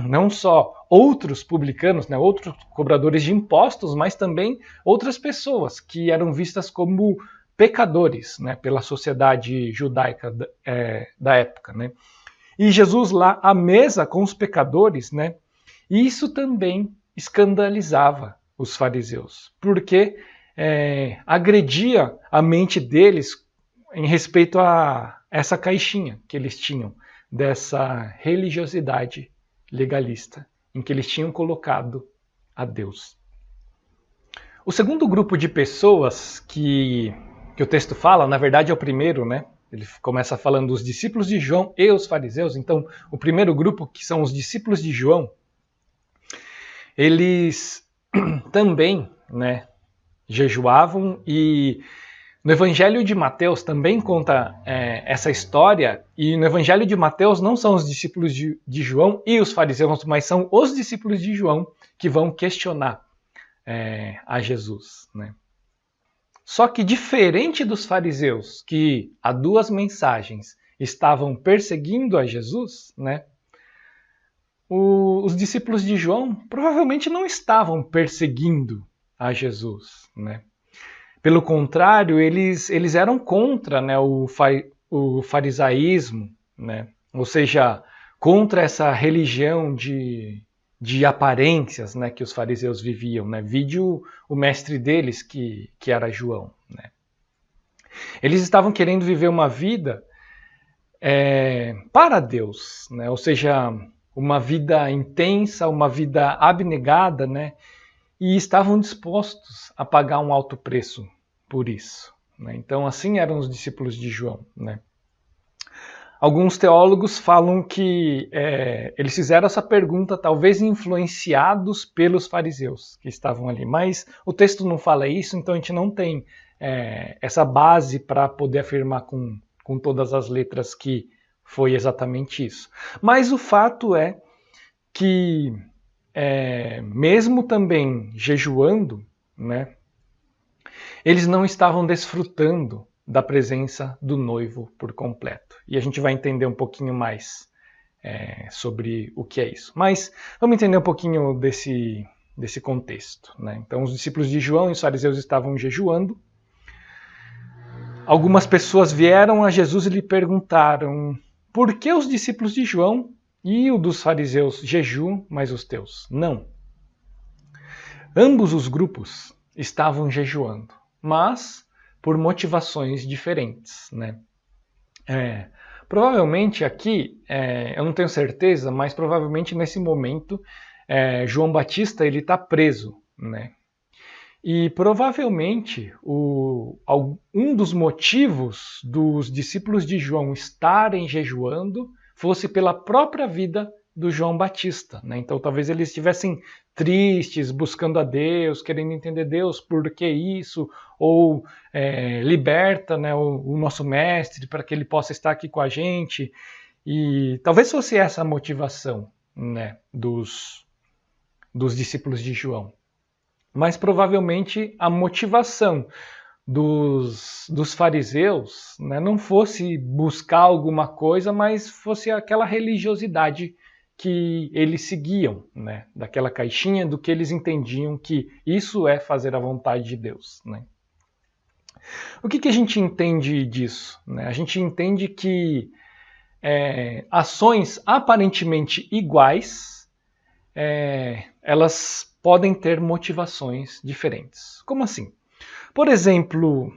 não só outros publicanos, né, outros cobradores de impostos, mas também outras pessoas que eram vistas como pecadores, né, pela sociedade judaica da época, né? E Jesus lá à mesa com os pecadores, né? E isso também escandalizava os fariseus, porque agredia a mente deles em respeito a essa caixinha que eles tinham, dessa religiosidade legalista, em que eles tinham colocado a Deus. O segundo grupo de pessoas que o texto fala, na verdade é o primeiro, né? Ele começa falando dos discípulos de João e os fariseus. Então, o primeiro grupo, que são os discípulos de João, eles também, né, jejuavam, e no Evangelho de Mateus também conta essa história, e no Evangelho de Mateus não são os discípulos de João e os fariseus, mas são os discípulos de João que vão questionar a Jesus, né? Só que diferente dos fariseus, que há 2 mensagens estavam perseguindo a Jesus, né? Os discípulos de João provavelmente não estavam perseguindo a Jesus, né? Pelo contrário, eles eram contra, né, o farisaísmo, né? Ou seja, contra essa religião de aparências, né, que os fariseus viviam, né? Vide o mestre deles, que era João, né? Eles estavam querendo viver uma vida para Deus, né? Ou seja, uma vida intensa, uma vida abnegada, né? E estavam dispostos a pagar um alto preço por isso, né? Então, assim eram os discípulos de João, né? Alguns teólogos falam que eles fizeram essa pergunta talvez influenciados pelos fariseus que estavam ali, mas o texto não fala isso, então a gente não tem essa base para poder afirmar com todas as letras que foi exatamente isso. Mas o fato é que, mesmo também jejuando, né, eles não estavam desfrutando da presença do noivo por completo. E a gente vai entender um pouquinho mais sobre o que é isso. Mas vamos entender um pouquinho desse contexto, né? Então, os discípulos de João e os fariseus estavam jejuando. Algumas pessoas vieram a Jesus e lhe perguntaram: por que os discípulos de João e o dos fariseus jejuam, mas os teus não? Ambos os grupos estavam jejuando, mas por motivações diferentes, né? Provavelmente aqui, eu não tenho certeza, mas provavelmente nesse momento João Batista ele está preso, né? E provavelmente um dos motivos dos discípulos de João estarem jejuando fosse pela própria vida do João Batista, né? Então talvez eles estivessem tristes, buscando a Deus, querendo entender Deus, por que isso, ou liberta, né, o nosso mestre para que ele possa estar aqui com a gente. E talvez fosse essa a motivação, né, dos discípulos de João. Mas provavelmente a motivação dos fariseus, né, não fosse buscar alguma coisa, mas fosse aquela religiosidade que eles seguiam, né, daquela caixinha do que eles entendiam que isso é fazer a vontade de Deus, né? O que a gente entende disso, né? A gente entende que ações aparentemente iguais, elas podem ter motivações diferentes. Como assim? Por exemplo,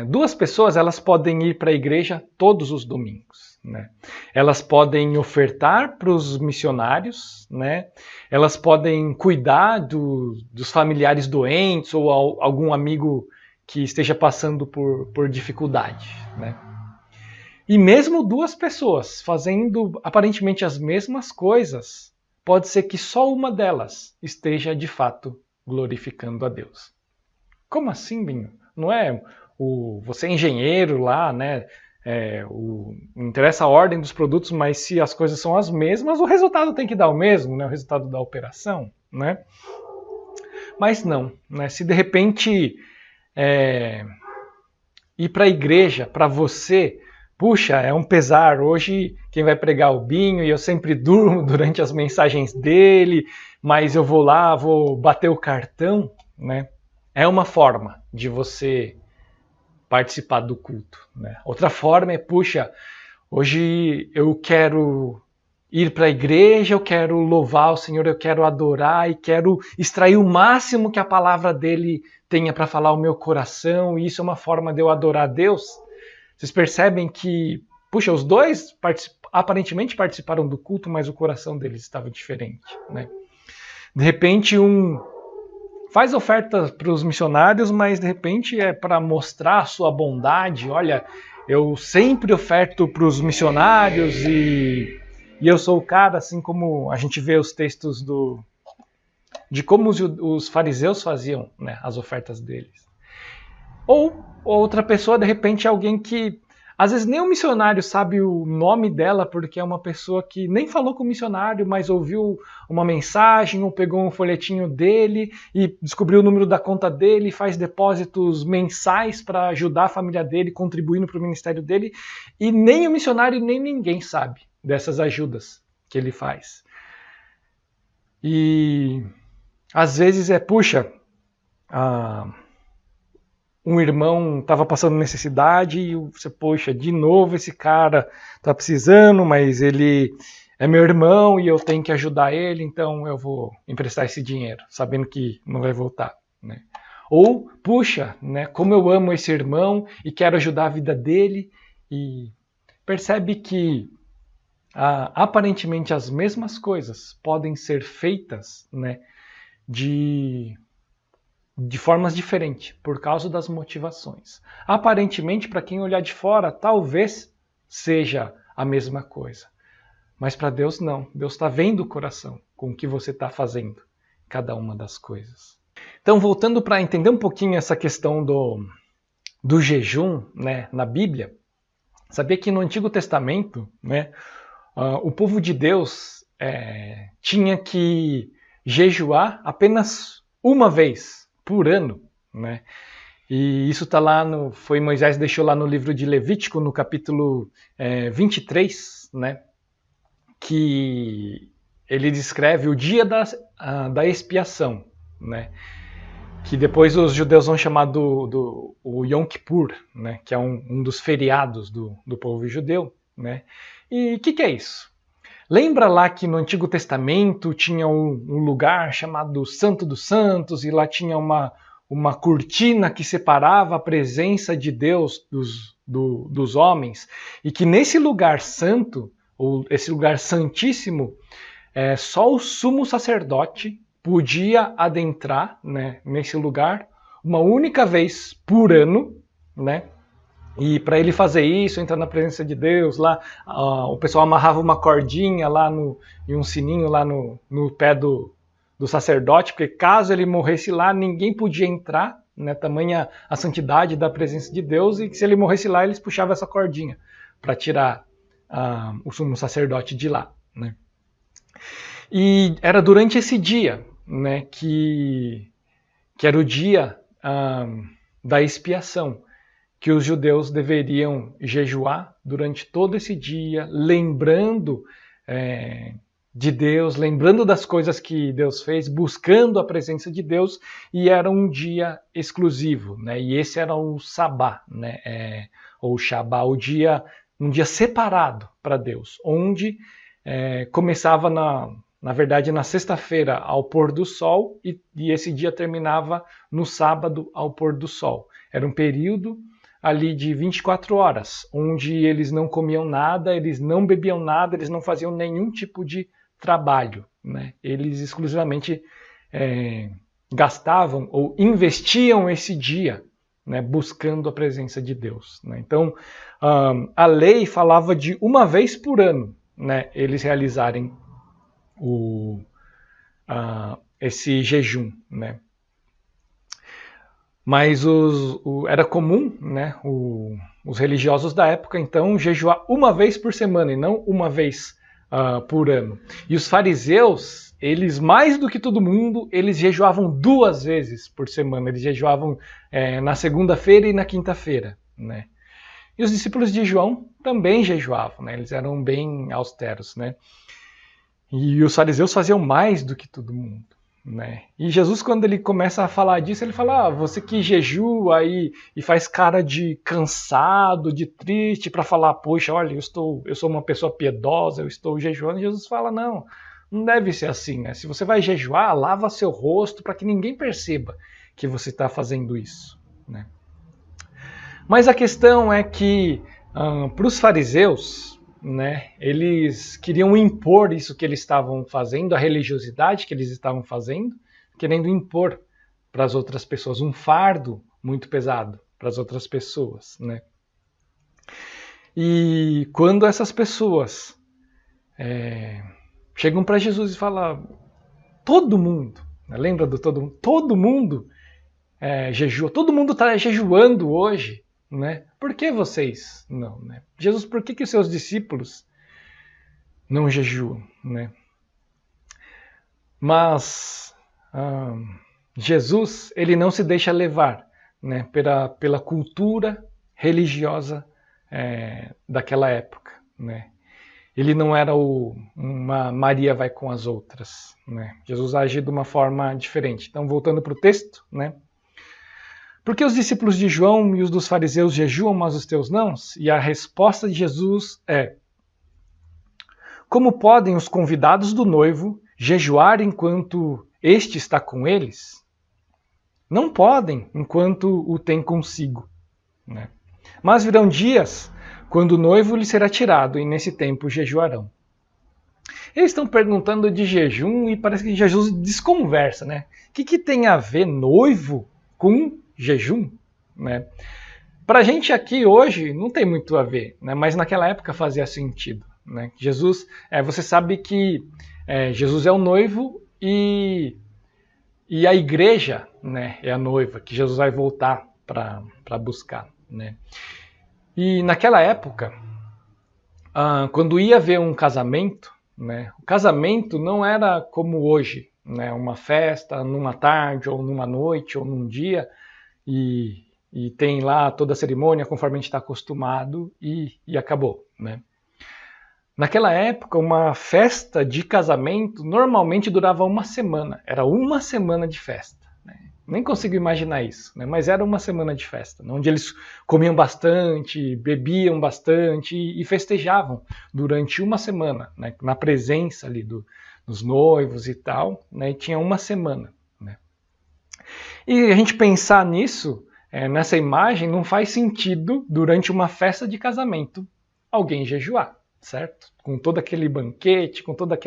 2 pessoas elas podem ir para a igreja todos os domingos, né? Elas podem ofertar para os missionários, né? Elas podem cuidar dos familiares doentes ou algum amigo que esteja passando por dificuldade, né? E mesmo 2 pessoas fazendo aparentemente as mesmas coisas, pode ser que só uma delas esteja de fato glorificando a Deus. Como assim, Binho? Não é você é engenheiro lá, né? Não interessa a ordem dos produtos, mas se as coisas são as mesmas, o resultado tem que dar o mesmo, né? O resultado da operação, né? Mas não, né? Se de repente ir para a igreja, para você, puxa, é um pesar, hoje quem vai pregar o Binho e eu sempre durmo durante as mensagens dele, mas eu vou lá, vou bater o cartão, né? É uma forma de você participar do culto, né? Outra forma é, puxa, hoje eu quero ir para a igreja, eu quero louvar o Senhor, eu quero adorar e quero extrair o máximo que a palavra dele tenha para falar ao meu coração, e isso é uma forma de eu adorar a Deus. Vocês percebem que, puxa, os 2 aparentemente participaram do culto, mas o coração deles estava diferente, né? De repente, um faz oferta para os missionários, mas de repente é para mostrar a sua bondade. Olha, eu sempre oferto para os missionários e eu sou o cara, assim como a gente vê os textos de como os fariseus faziam, né, as ofertas deles. Ou outra pessoa, de repente, alguém que às vezes nem o missionário sabe o nome dela, porque é uma pessoa que nem falou com o missionário, mas ouviu uma mensagem ou pegou um folhetinho dele e descobriu o número da conta dele, faz depósitos mensais para ajudar a família dele, contribuindo para o ministério dele, e nem o missionário nem ninguém sabe dessas ajudas que ele faz. E às vezes um irmão estava passando necessidade e você, poxa, de novo esse cara está precisando, mas ele é meu irmão e eu tenho que ajudar ele, então eu vou emprestar esse dinheiro, sabendo que não vai voltar, né? Ou, puxa, né, como eu amo esse irmão e quero ajudar a vida dele, e percebe que aparentemente as mesmas coisas podem ser feitas, né, de formas diferentes, por causa das motivações. Aparentemente, para quem olhar de fora, talvez seja a mesma coisa. Mas para Deus não. Deus está vendo o coração com o que você está fazendo, cada uma das coisas. Então, voltando para entender um pouquinho essa questão do jejum, né, na Bíblia, sabia que no Antigo Testamento, né, o povo de Deus tinha que jejuar apenas uma vez por ano, né? E isso está lá foi Moisés deixou lá no livro de Levítico, no capítulo 23, né? Que ele descreve o dia da expiação, né? Que depois os judeus vão chamar o Yom Kippur, né? Que é um dos feriados do povo judeu, né? E o que é isso? Lembra lá que no Antigo Testamento tinha um lugar chamado Santo dos Santos e lá tinha uma cortina que separava a presença de Deus dos homens, e que nesse lugar santo, ou esse lugar santíssimo, só o sumo sacerdote podia adentrar, né, nesse lugar uma única vez por ano, né? E para ele fazer isso, entrar na presença de Deus, lá o pessoal amarrava uma cordinha lá e um sininho lá no pé do sacerdote, porque caso ele morresse lá, ninguém podia entrar, né, tamanha a santidade da presença de Deus, e que se ele morresse lá, eles puxavam essa cordinha para tirar o sumo sacerdote de lá, né? E era durante esse dia, né, que era o dia da expiação, que os judeus deveriam jejuar durante todo esse dia, lembrando de Deus, lembrando das coisas que Deus fez, buscando a presença de Deus, e era um dia exclusivo, né? E esse era o Sabá, né? Ou Shabá, um dia separado para Deus, onde começava na verdade na sexta-feira ao pôr do sol, e esse dia terminava no sábado ao pôr do sol. Era um período ali de 24 horas, onde eles não comiam nada, eles não bebiam nada, eles não faziam nenhum tipo de trabalho, né? Eles exclusivamente gastavam ou investiam esse dia, né, buscando a presença de Deus, né? Então, a lei falava de uma vez por ano, né, eles realizarem esse jejum, né? Mas era comum, né, os religiosos da época, então, jejuar uma vez por semana e não uma vez por ano. E os fariseus, eles, mais do que todo mundo, eles jejuavam 2 vezes por semana. Eles jejuavam na segunda-feira e na quinta-feira, né? E os discípulos de João também jejuavam, né? Eles eram bem austeros, né? E os fariseus faziam mais do que todo mundo, né? E Jesus, quando ele começa a falar disso, ele fala: você que jejua aí e faz cara de cansado, de triste, para falar, poxa, olha, eu sou uma pessoa piedosa, eu estou jejuando. E Jesus fala: não deve ser assim, né? Se você vai jejuar, lava seu rosto para que ninguém perceba que você está fazendo isso, né? Mas a questão é que para os fariseus, né, eles queriam impor isso que eles estavam fazendo, a religiosidade que eles estavam fazendo, querendo impor para as outras pessoas um fardo muito pesado para as outras pessoas, né? E quando essas pessoas chegam para Jesus e falam: todo mundo, Lembra do todo mundo jejua, todo mundo está jejuando hoje, né? Por que vocês não, né? Jesus, por que os seus discípulos não jejuam, né? Mas Jesus, ele não se deixa levar, né, pela cultura religiosa daquela época, né? Ele não era uma Maria vai com as outras, né? Jesus age de uma forma diferente. Então, voltando para o texto, né? Porque os discípulos de João e os dos fariseus jejuam, mas os teus não? E a resposta de Jesus é: como podem os convidados do noivo jejuar enquanto este está com eles? Não podem enquanto o tem consigo, né? Mas virão dias quando o noivo lhe será tirado, e nesse tempo jejuarão. Eles estão perguntando de jejum e parece que Jesus desconversa, né? O que tem a ver noivo com jejum, né? Para a gente aqui hoje não tem muito a ver, né? Mas naquela época fazia sentido, né? Jesus, você sabe que Jesus é o noivo e a igreja, né, é a noiva que Jesus vai voltar para buscar, né? E naquela época, quando ia haver um casamento, né, o casamento não era como hoje, né, uma festa numa tarde ou numa noite ou num dia e tem lá toda a cerimônia conforme a gente está acostumado e acabou, né? Naquela época, uma festa de casamento normalmente durava uma semana. Era uma semana de festa. Né? Nem consigo imaginar isso, né? Mas era uma semana de festa, né? Onde eles comiam bastante, bebiam bastante e festejavam durante uma semana, né? Na presença ali dos noivos e tal, né? E tinha uma semana. Né? E a gente pensar nisso, nessa imagem, não faz sentido durante uma festa de casamento alguém jejuar. Certo? Com todo aquele banquete, com todas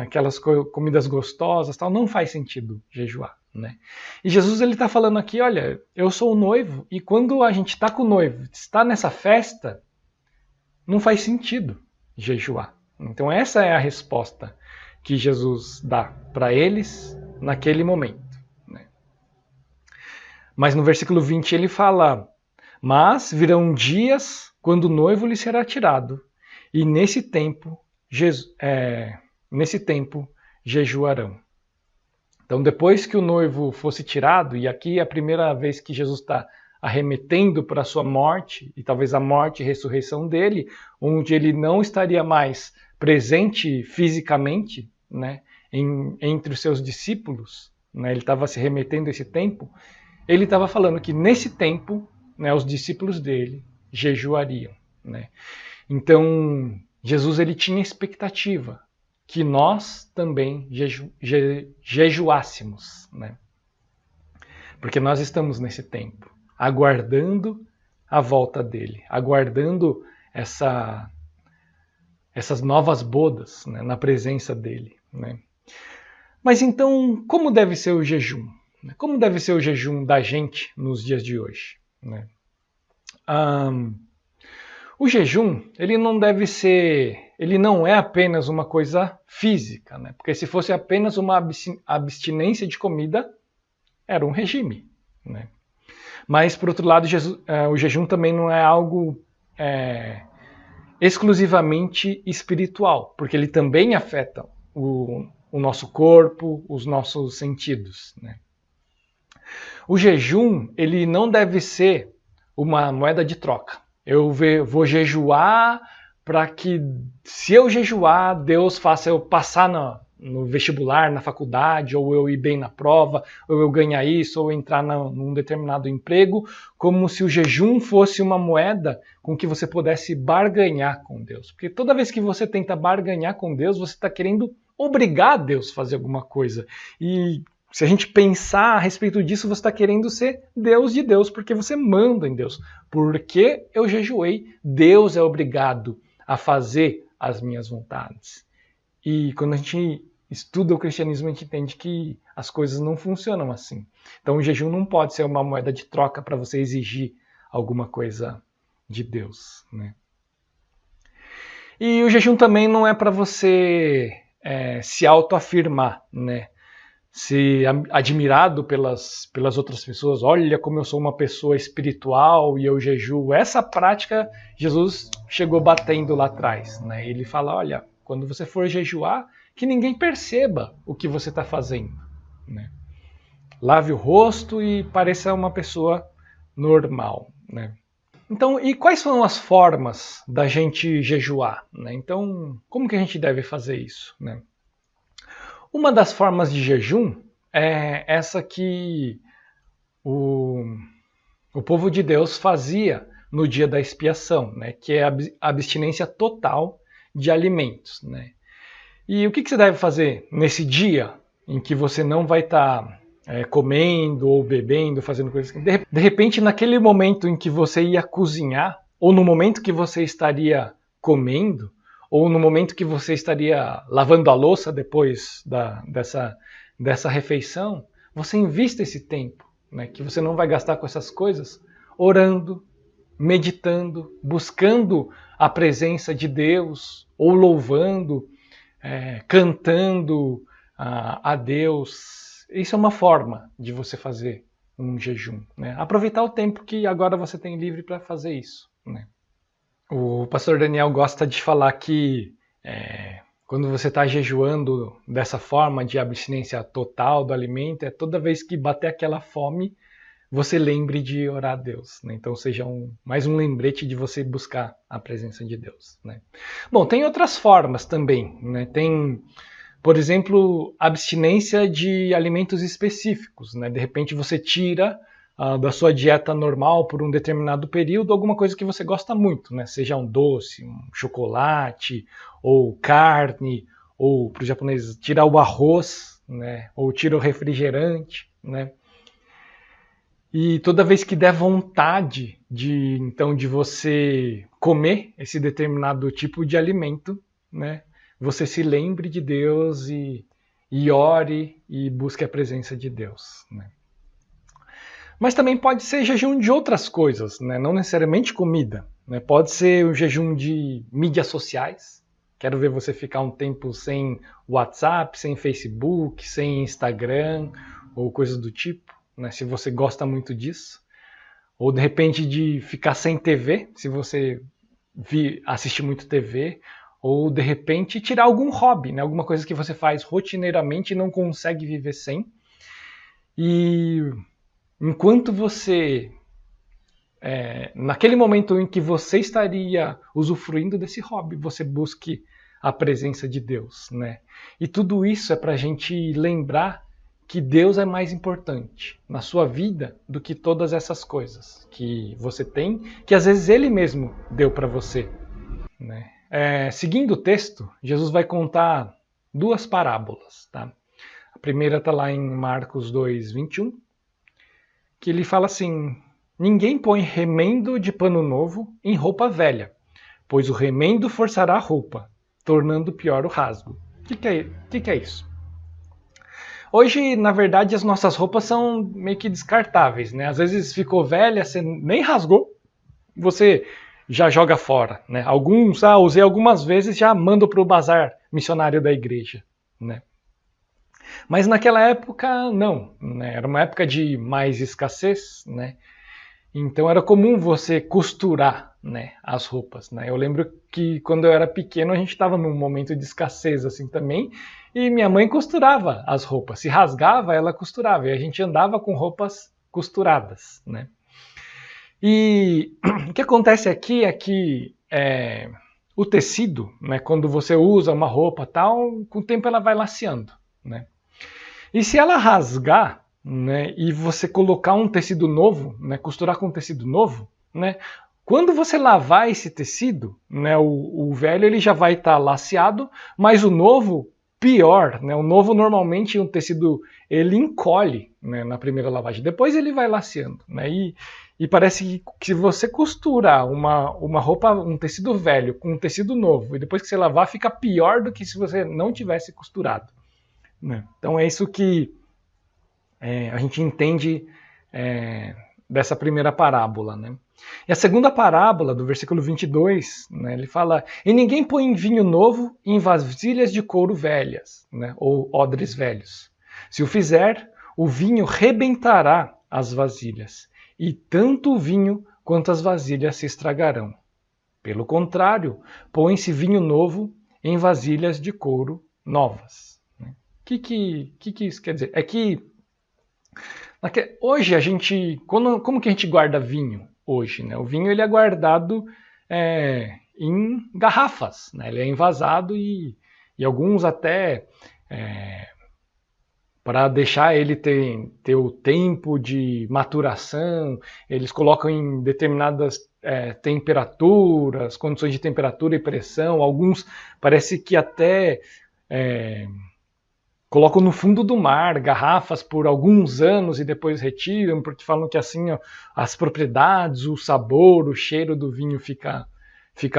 aquelas comidas gostosas, tal, não faz sentido jejuar, né? E Jesus ele está falando aqui, olha, eu sou o noivo e quando a gente está com o noivo, está nessa festa, não faz sentido jejuar. Então essa é a resposta que Jesus dá para eles naquele momento, né? Mas no versículo 20 ele fala: mas virão dias quando o noivo lhe será tirado. E nesse tempo jejuarão. Então, depois que o noivo fosse tirado, e aqui é a primeira vez que Jesus está arremetendo para a sua morte, e talvez a morte e ressurreição dele, onde ele não estaria mais presente fisicamente, né, entre os seus discípulos, né, ele estava se remetendo a esse tempo, ele estava falando que nesse tempo, né, os discípulos dele jejuariam, né? Então, Jesus ele tinha expectativa que nós também jejuássemos, né? Porque nós estamos nesse tempo, aguardando a volta dele, aguardando essas novas bodas, né, na presença dele, né? Mas então, como deve ser o jejum? Como deve ser o jejum da gente nos dias de hoje, né? O jejum, ele não é apenas uma coisa física, né? Porque se fosse apenas uma abstinência de comida, era um regime, né? Mas, por outro lado, o jejum também não é algo exclusivamente espiritual, porque ele também afeta o nosso corpo, os nossos sentidos, né? O jejum, ele não deve ser uma moeda de troca. Eu vou jejuar para que, se eu jejuar, Deus faça eu passar no vestibular, na faculdade, ou eu ir bem na prova, ou eu ganhar isso, ou entrar num determinado emprego, como se o jejum fosse uma moeda com que você pudesse barganhar com Deus. Porque toda vez que você tenta barganhar com Deus, você está querendo obrigar Deus a fazer alguma coisa. E se a gente pensar a respeito disso, você está querendo ser Deus de Deus, porque você manda em Deus. Porque eu jejuei, Deus é obrigado a fazer as minhas vontades. E quando a gente estuda o cristianismo, a gente entende que as coisas não funcionam assim. Então o jejum não pode ser uma moeda de troca para você exigir alguma coisa de Deus, né? E o jejum também não é para você se autoafirmar, né? ser admirado pelas outras pessoas. Olha como eu sou uma pessoa espiritual e eu jejuo. Essa prática Jesus chegou batendo lá atrás, né? Ele fala, olha, quando você for jejuar, que ninguém perceba o que você está fazendo, né? Lave o rosto e pareça uma pessoa normal, né? Então, e quais são as formas da gente jejuar, né? Então, como que a gente deve fazer isso, né? Uma das formas de jejum é essa que o povo de Deus fazia no dia da expiação, né? Que é a abstinência total de alimentos, né? E o que você deve fazer nesse dia em que você não vai estar comendo ou bebendo, fazendo coisas assim? De repente, naquele momento em que você ia cozinhar, ou no momento que você estaria comendo, ou no momento que você estaria lavando a louça depois dessa refeição, você invista esse tempo, né, que você não vai gastar com essas coisas, orando, meditando, buscando a presença de Deus, ou louvando, cantando a Deus. Isso é uma forma de você fazer um jejum, né? Aproveitar o tempo que agora você tem livre para fazer isso, né? O pastor Daniel gosta de falar que quando você está jejuando dessa forma de abstinência total do alimento, toda vez que bater aquela fome, você lembre de orar a Deus, né? Então seja mais um lembrete de você buscar a presença de Deus, né? Bom, tem outras formas também, né? Tem, por exemplo, abstinência de alimentos específicos, né? De repente você tira da sua dieta normal por um determinado período alguma coisa que você gosta muito, né? Seja um doce, um chocolate, ou carne, ou para os japoneses tirar o arroz, né? Ou tira o refrigerante, né? E toda vez que der vontade de você comer esse determinado tipo de alimento, né? Você se lembre de Deus e ore e busque a presença de Deus, né? Mas também pode ser jejum de outras coisas, né? Não necessariamente comida, né? Pode ser o jejum de mídias sociais. Quero ver você ficar um tempo sem WhatsApp, sem Facebook, sem Instagram ou coisas do tipo, né? Se você gosta muito disso. Ou de repente de ficar sem TV, se você assiste muito TV. Ou de repente tirar algum hobby, né? Alguma coisa que você faz rotineiramente e não consegue viver sem. E enquanto você, naquele momento em que você estaria usufruindo desse hobby, você busque a presença de Deus, né? E tudo isso é para a gente lembrar que Deus é mais importante na sua vida do que todas essas coisas que você tem, que às vezes Ele mesmo deu para você, né? Seguindo o texto, Jesus vai contar duas parábolas, tá? A primeira está lá em Marcos 2:21, que ele fala assim: ninguém põe remendo de pano novo em roupa velha, pois o remendo forçará a roupa, tornando pior o rasgo. O que é isso? Hoje, na verdade, as nossas roupas são meio que descartáveis, né? Às vezes ficou velha, você nem rasgou, você já joga fora, né? Alguns, usei algumas vezes, já mando para o bazar missionário da igreja, né? Mas naquela época, não, né? Era uma época de mais escassez, né? Então era comum você costurar, né, as roupas, né? Eu lembro que quando eu era pequeno a gente estava num momento de escassez assim também, e minha mãe costurava as roupas. Se rasgava, ela costurava, e a gente andava com roupas costuradas, né? E o que acontece aqui é que o tecido, né, quando você usa uma roupa tal, com o tempo ela vai laceando, né? E se ela rasgar, né, e você colocar um tecido novo, né, costurar com um tecido novo, né, quando você lavar esse tecido, né, o velho ele já vai estar laceado, mas o novo pior, né? O novo normalmente um tecido ele encolhe, né, na primeira lavagem, depois ele vai laceando, né? E parece que se você costura uma roupa, um tecido velho com um tecido novo e depois que você lavar fica pior do que se você não tivesse costurado, né? Então é isso que a gente entende dessa primeira parábola, né? E a segunda parábola, do versículo 22, né, ele fala: e ninguém põe vinho novo em vasilhas de couro velhas, né, ou odres velhos. Se o fizer, o vinho rebentará as vasilhas, e tanto o vinho quanto as vasilhas se estragarão. Pelo contrário, põe-se vinho novo em vasilhas de couro novas. O que isso quer dizer? É que hoje a gente... Como que a gente guarda vinho hoje? Né? O vinho ele é guardado em garrafas. Né? Ele é envasado e alguns até... para deixar ele ter o tempo de maturação, eles colocam em determinadas temperaturas, condições de temperatura e pressão. Alguns parece que até colocam no fundo do mar garrafas por alguns anos e depois retiram, porque falam que assim as propriedades, o sabor, o cheiro do vinho fica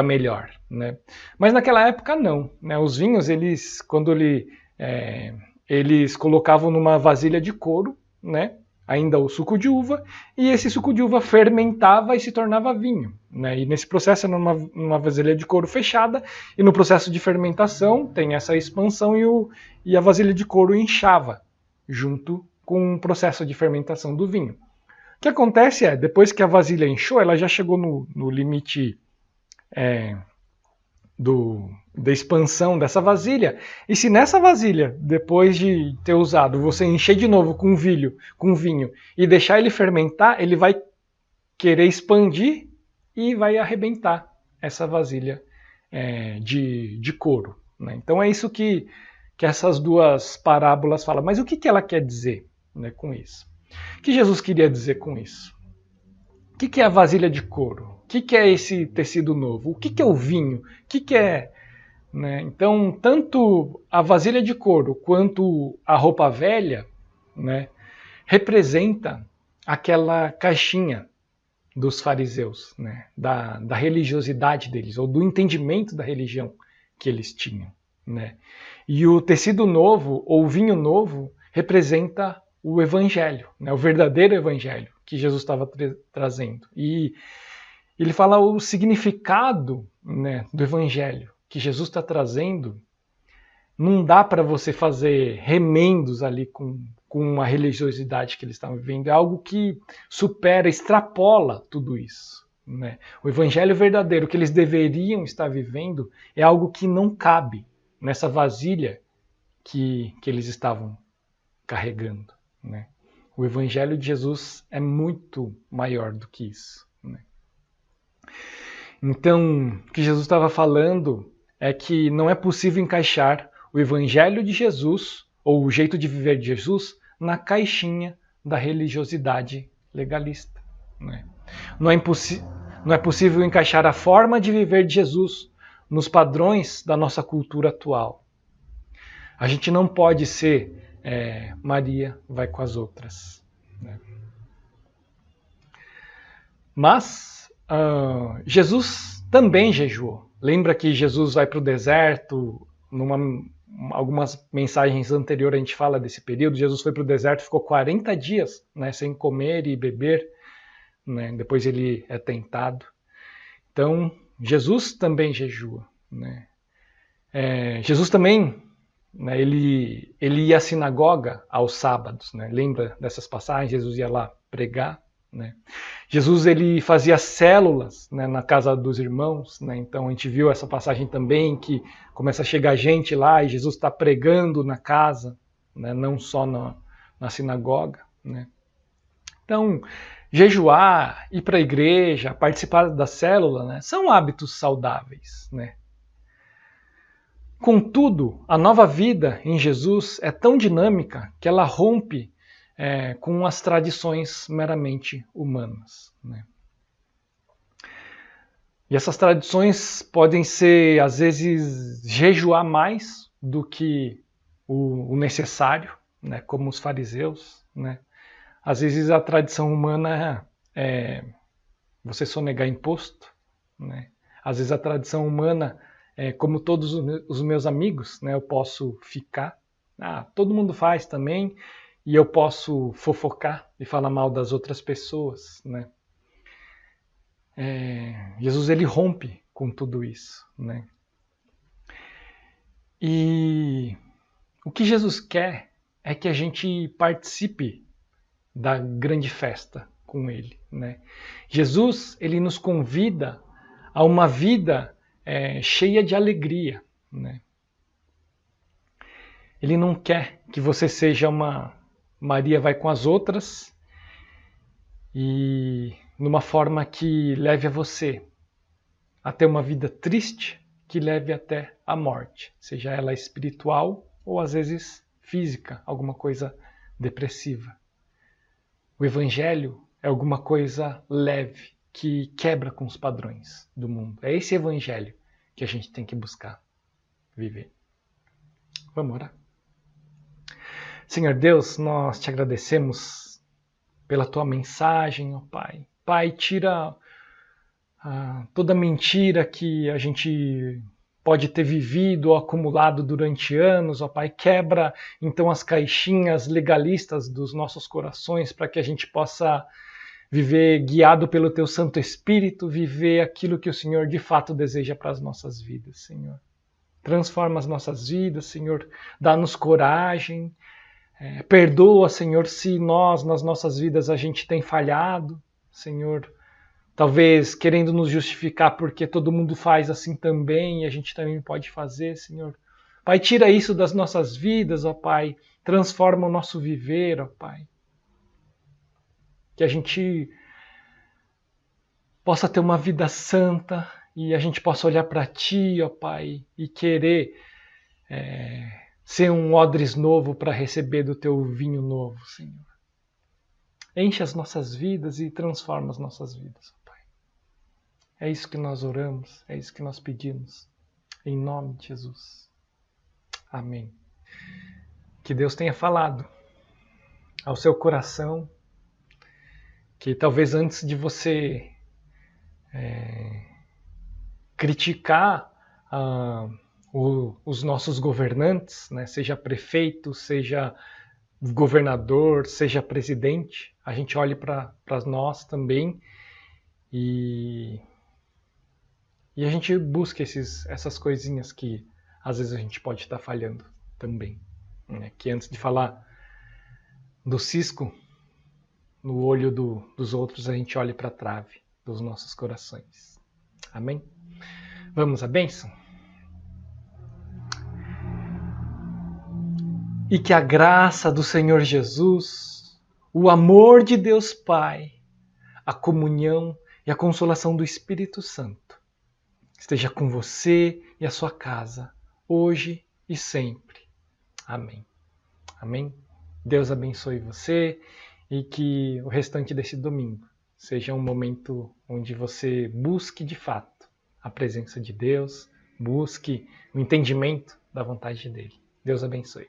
melhor. Né? Mas naquela época não. Né? Os vinhos, quando eles colocavam numa vasilha de couro, né? Ainda o suco de uva, e esse suco de uva fermentava e se tornava vinho. Né? E nesse processo era numa vasilha de couro fechada, e no processo de fermentação tem essa expansão e a vasilha de couro inchava, junto com o processo de fermentação do vinho. O que acontece depois que a vasilha inchou, ela já chegou no limite da expansão dessa vasilha, e se nessa vasilha, depois de ter usado, você encher de novo com vinho e deixar ele fermentar, ele vai querer expandir e vai arrebentar essa vasilha de couro. Né? Então é isso que essas duas parábolas falam. Mas o que ela quer dizer, né, com isso? O que Jesus queria dizer com isso? O que é a vasilha de couro? O que é esse tecido novo? O que é o vinho? O que é... Né? Então, tanto a vasilha de couro quanto a roupa velha, né, representa aquela caixinha dos fariseus, né, da religiosidade deles, ou do entendimento da religião que eles tinham. Né? E o tecido novo, ou o vinho novo, representa o evangelho, né, o verdadeiro evangelho que Jesus estava trazendo. E ele fala o significado, né, do evangelho que Jesus está trazendo. Não dá para você fazer remendos ali com a religiosidade que eles estavam vivendo. É algo que supera, extrapola tudo isso. Né? O evangelho verdadeiro que eles deveriam estar vivendo é algo que não cabe nessa vasilha que eles estavam carregando. Né? O evangelho de Jesus é muito maior do que isso. Né? Então, o que Jesus estava falando é que não é possível encaixar o evangelho de Jesus, ou o jeito de viver de Jesus, na caixinha da religiosidade legalista. Né? Não é possível encaixar a forma de viver de Jesus nos padrões da nossa cultura atual. A gente não pode ser Maria vai com as outras. Né? Mas Jesus também jejuou. Lembra que Jesus vai para o deserto, algumas mensagens anteriores a gente fala desse período, Jesus foi para o deserto e ficou 40 dias, né, sem comer e beber, né, depois ele é tentado. Então, Jesus também jejua. Né? Jesus também, né, ele ia à sinagoga aos sábados. Né? Lembra dessas passagens? Jesus ia lá pregar. Né? Jesus ele fazia células, né, na casa dos irmãos. Né? Então a gente viu essa passagem também, que começa a chegar gente lá e Jesus está pregando na casa, né, não só na sinagoga. Né? Então, jejuar, ir para a igreja, participar da célula, né, são hábitos saudáveis. Né? Contudo, a nova vida em Jesus é tão dinâmica que ela rompe com as tradições meramente humanas. Né? E essas tradições podem ser, às vezes, jejuar mais do que o necessário, né? Como os fariseus. Né? Às vezes a tradição humana é você sonegar imposto. Né? Às vezes a tradição humana é como todos os meus amigos, né? Eu posso ficar. Todo mundo faz também. E eu posso fofocar e falar mal das outras pessoas. Né? Jesus ele rompe com tudo isso. Né? E o que Jesus quer é que a gente participe da grande festa com Ele, né? Jesus, Ele nos convida a uma vida cheia de alegria, né? Ele não quer que você seja uma Maria vai com as outras e numa forma que leve a você a ter uma vida triste, que leve até a morte, seja ela espiritual ou às vezes física, alguma coisa depressiva. O Evangelho é alguma coisa leve, que quebra com os padrões do mundo. É esse Evangelho que a gente tem que buscar viver. Vamos orar? Senhor Deus, nós te agradecemos pela tua mensagem, ó Pai. Pai, tira toda mentira que a gente pode ter vivido ou acumulado durante anos, ó Pai. Quebra então as caixinhas legalistas dos nossos corações para que a gente possa viver guiado pelo teu Santo Espírito, viver aquilo que o Senhor de fato deseja para as nossas vidas, Senhor. Transforma as nossas vidas, Senhor. Dá-nos coragem. Perdoa, Senhor, se nós, nas nossas vidas, a gente tem falhado, Senhor. Talvez querendo nos justificar porque todo mundo faz assim também e a gente também pode fazer, Senhor. Pai, tira isso das nossas vidas, ó Pai. Transforma o nosso viver, ó Pai. Que a gente possa ter uma vida santa e a gente possa olhar para Ti, ó Pai, e querer ser um odres novo para receber do Teu vinho novo, Senhor. Enche as nossas vidas e transforma as nossas vidas, ó Pai. É isso que nós oramos, é isso que nós pedimos. Em nome de Jesus. Amém. Que Deus tenha falado ao seu coração, que talvez antes de você criticar os nossos governantes, né, seja prefeito, seja governador, seja presidente, a gente olhe para nós também e a gente busque essas coisinhas que às vezes a gente pode estar falhando também. Né? Que antes de falar do cisco no olho dos outros, a gente olhe para a trave dos nossos corações. Amém? Vamos à bênção? E que a graça do Senhor Jesus, o amor de Deus Pai, a comunhão e a consolação do Espírito Santo esteja com você e a sua casa, hoje e sempre. Amém. Amém? Deus abençoe você e que o restante desse domingo seja um momento onde você busque de fato a presença de Deus, busque o entendimento da vontade dele. Deus abençoe.